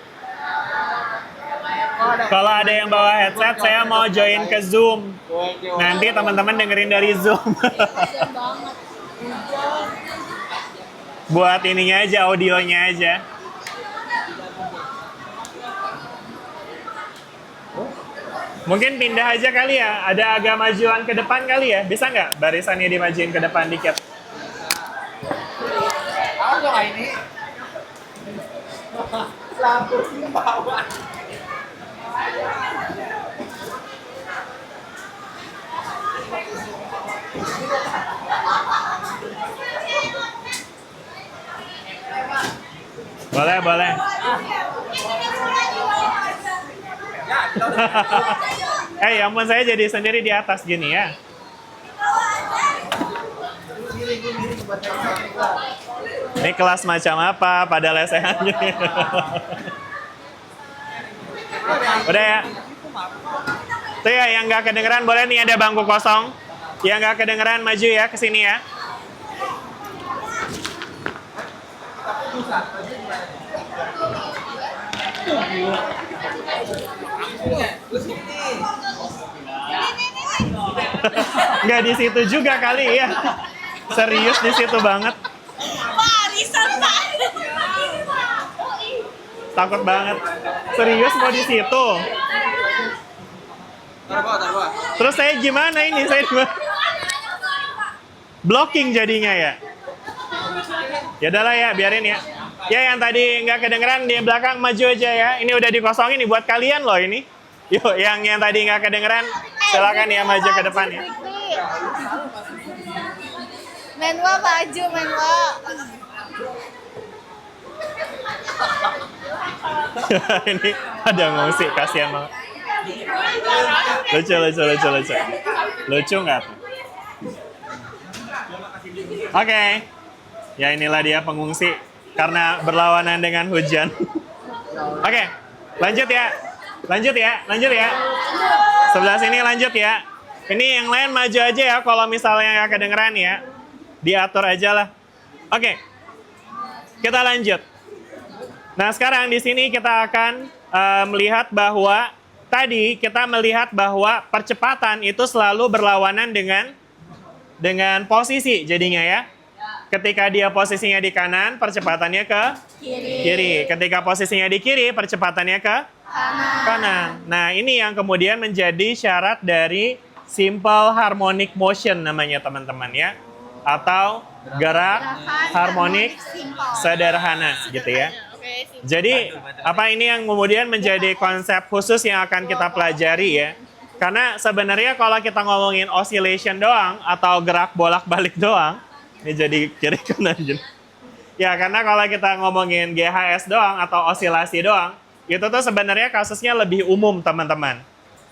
Kalau ada yang bawa headset, saya mau join ke Zoom. Nanti teman-teman dengerin dari Zoom. Buat ininya aja, audionya aja. Mungkin pindah aja kali ya, ada agak majuan ke depan kali ya. Bisa nggak barisannya dimajuin ke depan dikit? Apa ini? Lampu ke bawah. Boleh, boleh. Ya ampun, saya jadi sendiri di atas gini ya. Ini kelas macam apa? Pada lesehan gini. Udah ya. Tuh ya, yang nggak kedengeran boleh nih, ada bangku kosong. Yang nggak kedengeran maju ya ke sini ya. Nggak di situ juga kali ya. Serius di situ banget. Takut banget. Serius mau di situ. Terus saya gimana ini? Saya blocking jadinya ya. Ya udahlah ya, biarin ya. Ya yang tadi nggak kedengeran di belakang maju aja ya. Ini udah dikosongin nih buat kalian loh ini. Yuk, yang tadi nggak kedengeran silakan ya maju ke depan ya. Menwa maju, Menwa. Ini ada ngungsi, kasihan banget. Lucu. Lucu nggak? Oke. Ya inilah dia pengungsi karena berlawanan dengan hujan. Oke, lanjut ya. Lanjut ya. Sebelah sini lanjut ya. Ini yang lain maju aja ya kalau misalnya nggak kedengeran ya. Diatur aja lah. Oke. Kita lanjut. Nah, sekarang di sini kita akan melihat bahwa tadi kita melihat bahwa percepatan itu selalu berlawanan dengan posisi jadinya ya. Ketika dia posisinya di kanan, percepatannya ke kiri. Ketika posisinya di kiri, percepatannya ke kanan. Nah, ini yang kemudian menjadi syarat dari simple harmonic motion namanya teman-teman ya. Atau gerak harmonik sederhana gitu ya. Jadi, apa ini yang kemudian menjadi konsep khusus yang akan kita pelajari ya. Karena sebenarnya kalau kita ngomongin oscillation doang atau gerak bolak-balik doang, ini jadi kiri kanan. Ya, karena kalau kita ngomongin GHS doang atau osilasi doang, itu tuh sebenarnya kasusnya lebih umum, teman-teman.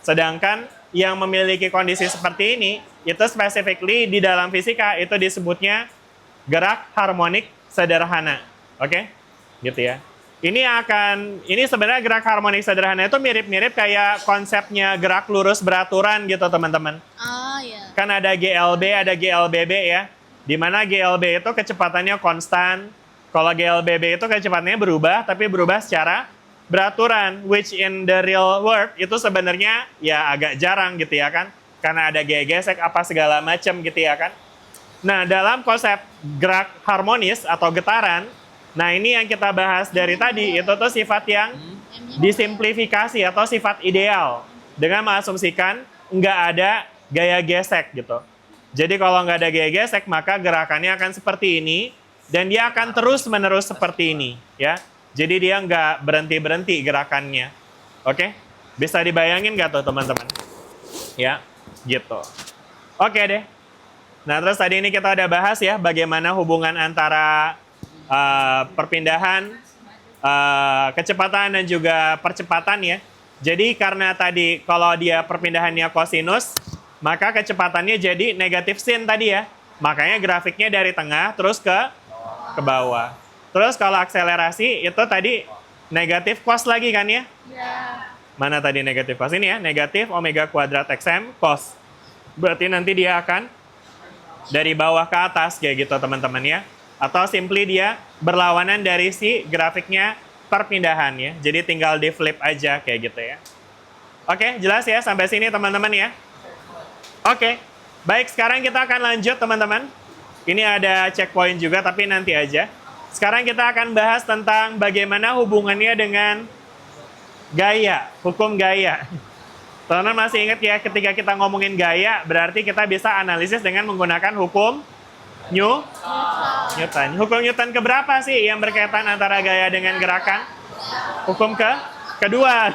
Sedangkan yang memiliki kondisi seperti ini, itu specifically di dalam fisika itu disebutnya gerak harmonik sederhana. Oke? Gitu ya. Ini sebenarnya gerak harmonik sederhana itu mirip-mirip kayak konsepnya gerak lurus beraturan gitu, teman-teman. Oh, iya. Kan ada GLB, ada GLBB ya. Di mana GLB itu kecepatannya konstan. Kalau GLBB itu kecepatannya berubah, tapi berubah secara beraturan. Which in the real world itu sebenarnya ya agak jarang gitu ya kan. Karena ada gesek apa segala macam gitu ya kan. Nah, dalam konsep gerak harmonis atau getaran, nah ini yang kita bahas dari tadi, itu tuh sifat yang disimplifikasi atau sifat ideal. Dengan mengasumsikan nggak ada gaya gesek gitu. Jadi kalau nggak ada gaya gesek, maka gerakannya akan seperti ini, dan dia akan terus-menerus seperti ini, ya. Jadi dia nggak berhenti-berhenti gerakannya. Oke? Bisa dibayangin nggak tuh teman-teman? Ya, gitu. Oke deh. Nah, terus tadi ini kita udah bahas ya, bagaimana hubungan antara perpindahan, kecepatan, dan juga percepatan ya. Jadi karena tadi kalau dia perpindahannya kosinus, maka kecepatannya jadi negatif sin tadi ya. Makanya grafiknya dari tengah terus ke bawah. Terus kalau akselerasi itu tadi negatif cos lagi kan ya? Mana tadi negatif cos? Ini ya, negatif omega kuadrat xm cos. Berarti nanti dia akan dari bawah ke atas kayak gitu teman-teman ya. Atau simply dia berlawanan dari si grafiknya perpindahan ya. Jadi tinggal di flip aja kayak gitu ya. Oke, jelas ya sampai sini teman-teman ya. Oke, baik sekarang kita akan lanjut teman-teman. Ini ada checkpoint juga tapi nanti aja. Sekarang kita akan bahas tentang bagaimana hubungannya dengan gaya, hukum gaya. Teman-teman masih ingat ya ketika kita ngomongin gaya berarti kita bisa analisis dengan menggunakan hukum Newton. Hukum Newton keberapa sih yang berkaitan antara gaya dengan gerakan? Hukum kedua.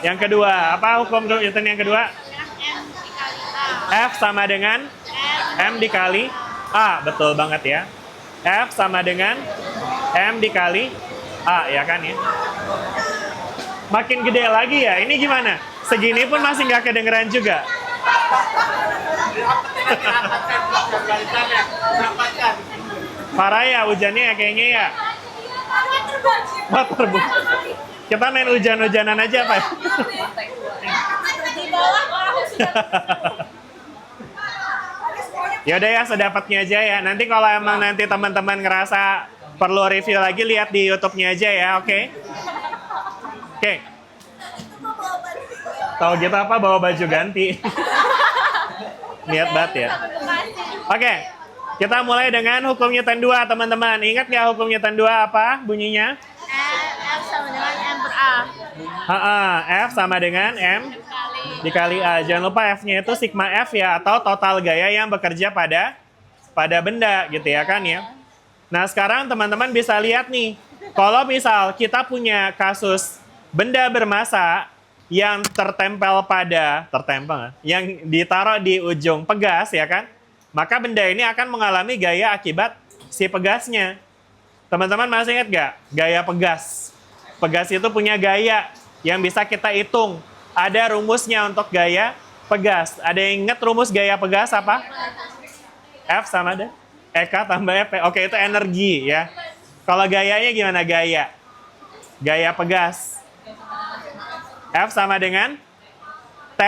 Yang kedua, apa hukum Newton yang kedua? F sama dengan M dikali A, betul banget ya. F sama dengan M dikali A, ya kan ya. Makin gede lagi ya, ini gimana? Segini pun masih nggak kedengeran juga. Parah ya hujannya ya kayaknya ya. Waterboom. Kita main hujan-hujanan aja Pak. Yaudah ya sedapatnya aja ya. Nanti kalau emang nanti teman-teman ngerasa perlu review lagi lihat di YouTube-nya aja ya, oke? Oke. Tahu gitu apa bawa baju ganti. Niat banget ya. Oke. Kita mulai dengan hukum Newton 2, teman-teman. Ingat nggak hukum Newton 2 apa bunyinya? F sama dengan M per A. F sama dengan M dikali A. Jangan lupa F-nya itu sigma F ya, atau total gaya yang bekerja pada benda gitu ya kan ya. Nah sekarang teman-teman bisa lihat nih, kalau misal kita punya kasus benda bermassa yang yang ditaruh di ujung pegas ya kan, maka benda ini akan mengalami gaya akibat si pegasnya. Teman-teman masih ingat gak gaya pegas? Pegas itu punya gaya yang bisa kita hitung. Ada rumusnya untuk gaya pegas. Ada yang ingat rumus gaya pegas apa? F sama dengan EK tambah F. Oke, itu energi ya. Kalau gayanya gimana gaya? Gaya pegas. F sama dengan T.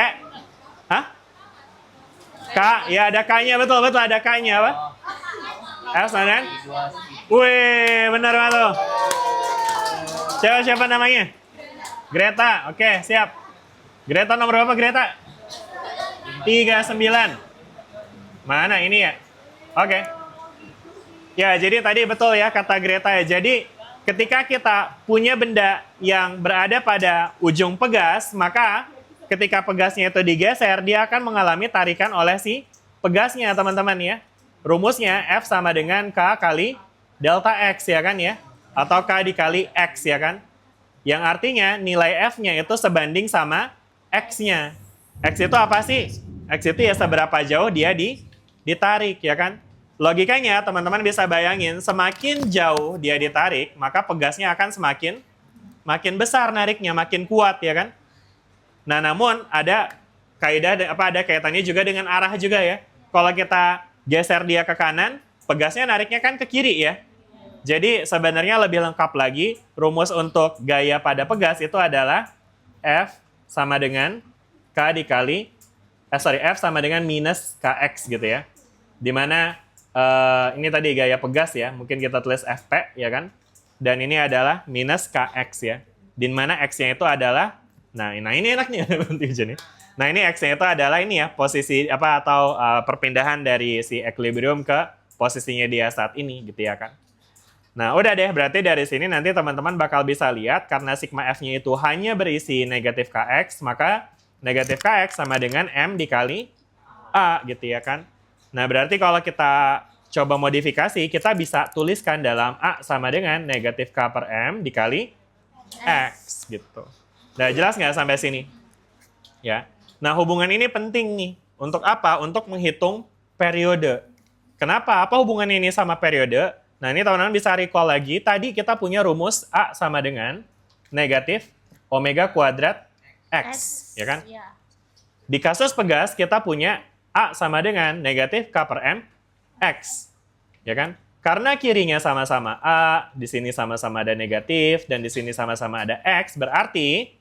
Hah? K. Ya ada K-nya, betul ada K-nya apa? F sama dengan? Wih, benar banget tuh. Siapa namanya? Greta. Oke, siap. Greta nomor berapa Greta? 39. Mana ini ya? Oke. Ya, jadi tadi betul ya kata Greta ya. Jadi ketika kita punya benda yang berada pada ujung pegas, maka ketika pegasnya itu digeser, dia akan mengalami tarikan oleh si pegasnya, teman-teman ya. Rumusnya F sama dengan K kali delta X ya kan ya. Atau K dikali X ya kan. Yang artinya nilai F-nya itu sebanding sama X-nya. X itu apa sih? X itu ya seberapa jauh dia ditarik ya kan. Logikanya teman-teman bisa bayangin semakin jauh dia ditarik, maka pegasnya akan makin besar nariknya, makin kuat ya kan. Nah, namun ada kaidah ada kaitannya juga dengan arah juga ya. Kalau kita geser dia ke kanan, pegasnya nariknya kan ke kiri ya. Jadi sebenarnya lebih lengkap lagi, rumus untuk gaya pada pegas itu adalah F sama dengan K dikali F sama dengan minus KX gitu ya. Dimana ini tadi gaya pegas ya, mungkin kita tulis FP ya kan. Dan ini adalah minus KX ya. Di mana X-nya itu adalah, nah ini enaknya. Nah ini X-nya itu adalah ini ya, posisi atau perpindahan dari si equilibrium ke posisinya dia saat ini gitu ya kan. Nah udah deh, berarti dari sini nanti teman-teman bakal bisa lihat karena sigma F-nya itu hanya berisi negatif KX, maka negatif KX sama dengan M dikali A gitu ya kan. Nah berarti kalau kita coba modifikasi, kita bisa tuliskan dalam A sama dengan negatif K per M dikali X gitu. Nah jelas nggak sampai sini? Ya. Nah hubungan ini penting nih. Untuk apa? Untuk menghitung periode. Kenapa? Apa hubungannya ini sama periode? Nah ini teman-teman bisa recall lagi. Tadi kita punya rumus A sama dengan negatif omega kuadrat X. Ya kan? Ya. Di kasus pegas kita punya A sama dengan negatif K per M X. Ya kan? Karena kirinya sama-sama A, di sini sama-sama ada negatif, dan di sini sama-sama ada X, berarti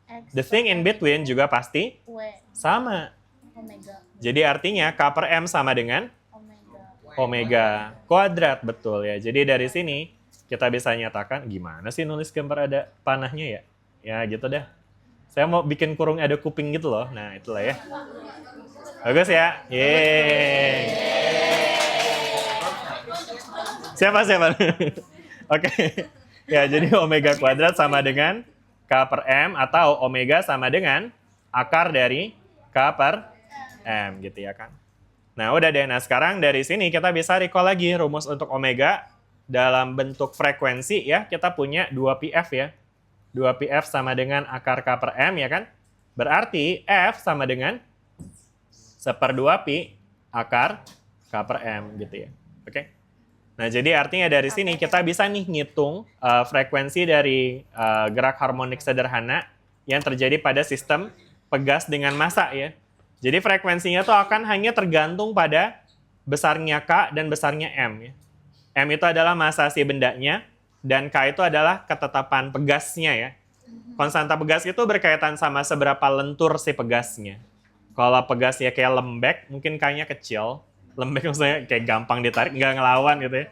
X the thing in between juga pasti W sama. omega Jadi artinya K per M sama dengan omega. omega kuadrat, betul ya. Jadi dari sini kita bisa nyatakan, gimana sih nulis gambar ada panahnya ya? Ya gitu deh. Saya mau bikin kurung ada kuping gitu loh. Nah itulah ya. Bagus ya. Yeay. Siapa? Oke. Ya, jadi omega kuadrat sama dengan K per M atau omega sama dengan akar dari K per M gitu ya kan. Nah, udah deh. Nah, sekarang dari sini kita bisa recall lagi rumus untuk omega dalam bentuk frekuensi ya. Kita punya 2πf ya. 2πf sama dengan akar K per M ya kan. Berarti F sama dengan 1/2π akar K per M gitu ya. Oke. Nah, jadi artinya dari sini kita bisa nih ngitung frekuensi dari gerak harmonik sederhana yang terjadi pada sistem pegas dengan massa ya. Jadi frekuensinya tuh akan hanya tergantung pada besarnya K dan besarnya M ya. M itu adalah massa si bendanya dan K itu adalah ketetapan pegasnya ya. Konstanta pegas itu berkaitan sama seberapa lentur si pegasnya. Kalau pegasnya kayak lembek, mungkin K-nya kecil. Lembek maksudnya kayak gampang ditarik, nggak ngelawan gitu ya.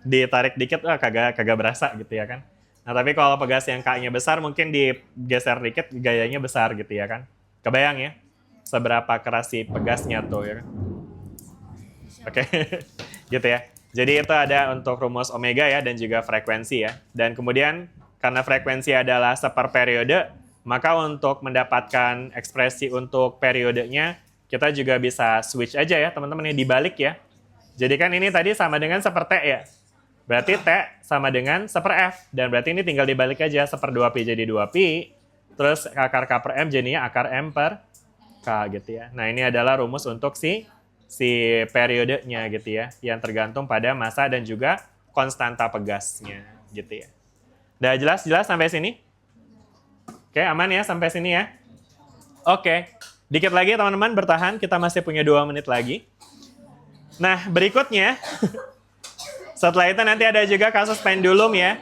Ditarik dikit, kagak berasa gitu ya kan. Nah tapi kalau pegas yang K-nya besar, mungkin digeser dikit, gayanya besar gitu ya kan. Kebayang ya, seberapa keras si pegasnya tuh ya kan. Oke, gitu ya. Jadi itu ada untuk rumus omega ya, dan juga frekuensi ya. Dan kemudian, karena frekuensi adalah seperperiode, maka untuk mendapatkan ekspresi untuk periodenya, kita juga bisa switch aja ya teman-teman, ini dibalik ya. Jadi kan ini tadi sama dengan 1/T ya. Berarti T sama dengan 1/F. Dan berarti ini tinggal dibalik aja, 1/2π jadi 2π. Terus akar K per M jadinya akar M per K gitu ya. Nah ini adalah rumus untuk si periodenya gitu ya. Yang tergantung pada massa dan juga konstanta pegasnya gitu ya. Udah jelas sampai sini? Oke, aman ya sampai sini ya? Oke. Dikit lagi teman-teman, bertahan. Kita masih punya 2 menit lagi. Nah, berikutnya. Setelah itu nanti ada juga kasus pendulum ya.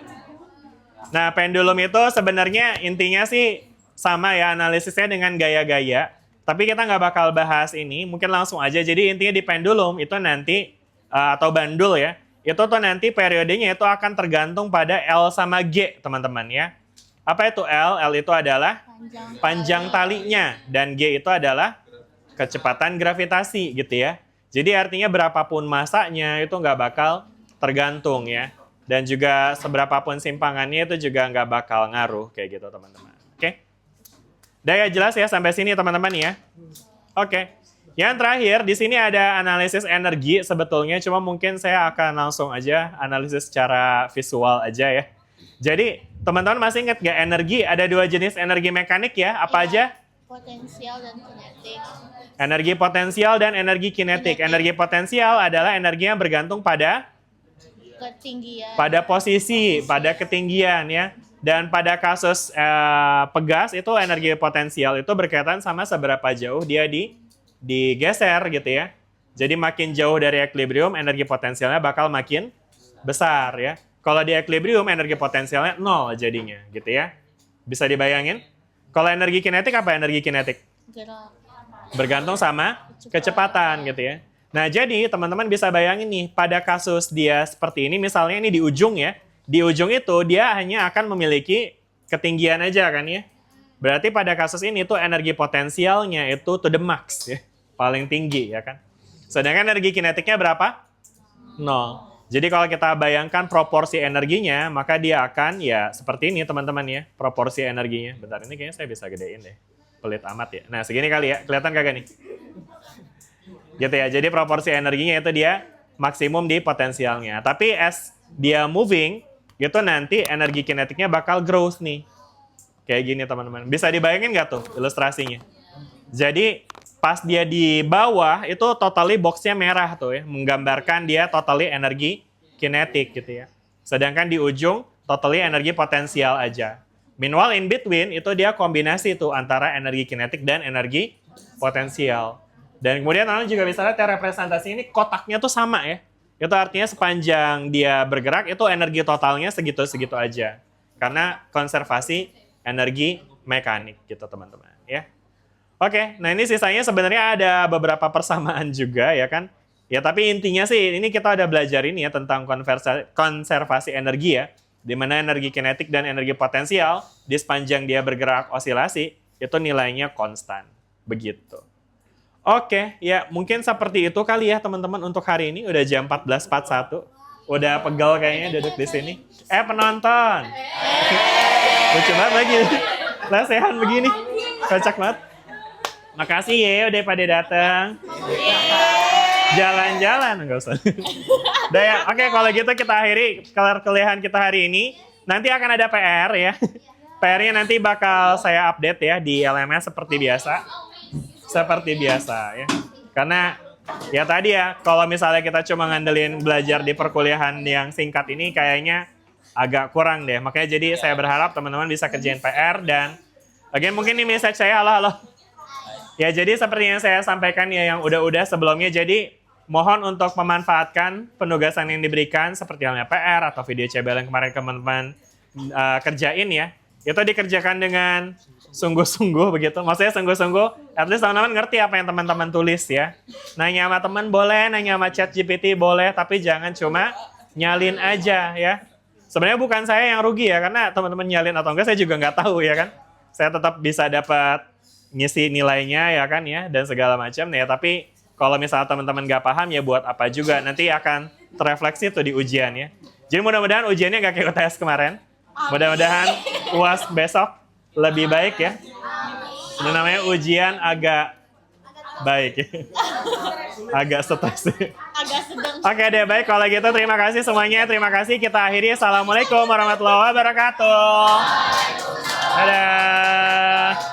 Nah, pendulum itu sebenarnya intinya sih sama ya analisisnya dengan gaya-gaya. Tapi kita nggak bakal bahas ini. Mungkin langsung aja. Jadi intinya di pendulum itu nanti, atau bandul ya. Itu tuh nanti periodenya itu akan tergantung pada L sama G teman-teman ya. Apa itu L? L itu adalah panjang talinya, dan G itu adalah kecepatan gravitasi gitu ya. Jadi artinya berapapun massanya itu nggak bakal tergantung ya. Dan juga seberapapun simpangannya itu juga nggak bakal ngaruh kayak gitu teman-teman. Oke? Udah ya jelas ya sampai sini teman-teman ya? Oke. Yang terakhir di sini ada analisis energi sebetulnya, cuma mungkin saya akan langsung aja analisis secara visual aja ya. Jadi teman-teman masih ingat nggak energi? Ada 2 jenis energi mekanik ya. Apa aja? Potensial dan kinetik. Energi potensial dan energi kinetik. Energi potensial adalah energi yang bergantung pada Ketinggian. posisi, pada ketinggian ya. Dan pada kasus pegas itu energi potensial itu berkaitan sama seberapa jauh dia digeser gitu ya. Jadi makin jauh dari equilibrium, energi potensialnya bakal makin besar ya. Kalau di equilibrium, energi potensialnya 0 jadinya gitu ya. Bisa dibayangin? Kalau energi kinetik apa energi kinetik? Gerak. Bergantung sama kecepatan gitu ya. Nah jadi teman-teman bisa bayangin nih, pada kasus dia seperti ini, misalnya ini di ujung ya. Di ujung itu dia hanya akan memiliki ketinggian aja kan ya. Berarti pada kasus ini tuh energi potensialnya itu to the max ya. Paling tinggi ya kan. Sedangkan energi kinetiknya berapa? 0. Jadi kalau kita bayangkan proporsi energinya, maka dia akan ya seperti ini teman-teman ya, proporsi energinya. Bentar, ini kayaknya saya bisa gedein deh. Pelit amat ya. Nah segini kali ya, kelihatan kagak nih? Gitu ya, jadi proporsi energinya itu dia maksimum di potensialnya. Tapi as dia moving, itu nanti energi kinetiknya bakal growth nih. Kayak gini teman-teman. Bisa dibayangin nggak tuh ilustrasinya? Jadi pas dia di bawah itu totally box-nya merah tuh ya, menggambarkan dia totally energi kinetik gitu ya. Sedangkan di ujung totally energi potensial aja. Meanwhile in between itu dia kombinasi tuh antara energi kinetik dan energi potensial. Dan kemudian teman-teman juga bisa lihat ya, representasi ini kotaknya tuh sama ya. Itu artinya sepanjang dia bergerak itu energi totalnya segitu-segitu aja. Karena konservasi energi mekanik gitu teman-teman ya. Oke, nah ini sisanya sebenarnya ada beberapa persamaan juga ya kan. Ya tapi intinya sih ini kita udah belajar ini ya tentang konservasi energi ya. Di mana energi kinetik dan energi potensial di sepanjang dia bergerak osilasi itu nilainya konstan. Begitu. Oke, ya mungkin seperti itu kali ya teman-teman untuk hari ini. Udah jam 14.41. Udah pegel kayaknya duduk di sini. Penonton. Lucu banget lagi. Lesehan begini. Kocak banget. Makasih ya udah pada datang. Jalan-jalan. Enggak usah. Udah ya, oke kalau gitu kita akhiri kuliahan kita hari ini. Nanti akan ada PR ya. PR-nya nanti bakal saya update ya di LMS seperti biasa. Seperti biasa ya. Karena ya tadi ya, kalau misalnya kita cuma ngandelin belajar di perkuliahan yang singkat ini kayaknya agak kurang deh. Makanya jadi saya berharap teman-teman bisa kerjain PR dan again mungkin ini message saya halo. Ya jadi seperti yang saya sampaikan ya yang udah-udah sebelumnya, jadi mohon untuk memanfaatkan penugasan yang diberikan seperti halnya PR atau video CBL yang kemarin teman-teman kerjain ya. Itu dikerjakan dengan sungguh-sungguh begitu. Maksudnya sungguh-sungguh, at least teman-teman ngerti apa yang teman-teman tulis ya. Nanya sama teman boleh, nanya sama ChatGPT boleh, tapi jangan cuma nyalin aja ya. Sebenarnya bukan saya yang rugi ya, karena teman-teman nyalin atau enggak saya juga nggak tahu ya kan. Saya tetap bisa dapat ngisi nilainya ya kan ya, dan segala macam ya. Tapi kalau misalnya teman-teman nggak paham ya buat apa juga, nanti akan terefleksi tuh di ujian ya. Jadi mudah-mudahan ujiannya nggak kayak UTS kemarin. Mudah-mudahan UAS besok lebih baik ya. Ini namanya ujian agak baik ya. Agak stres. Agak sedang. Oke deh, baik kalau gitu terima kasih semuanya. Terima kasih, kita akhiri. Assalamualaikum warahmatullahi wabarakatuh. Dadah.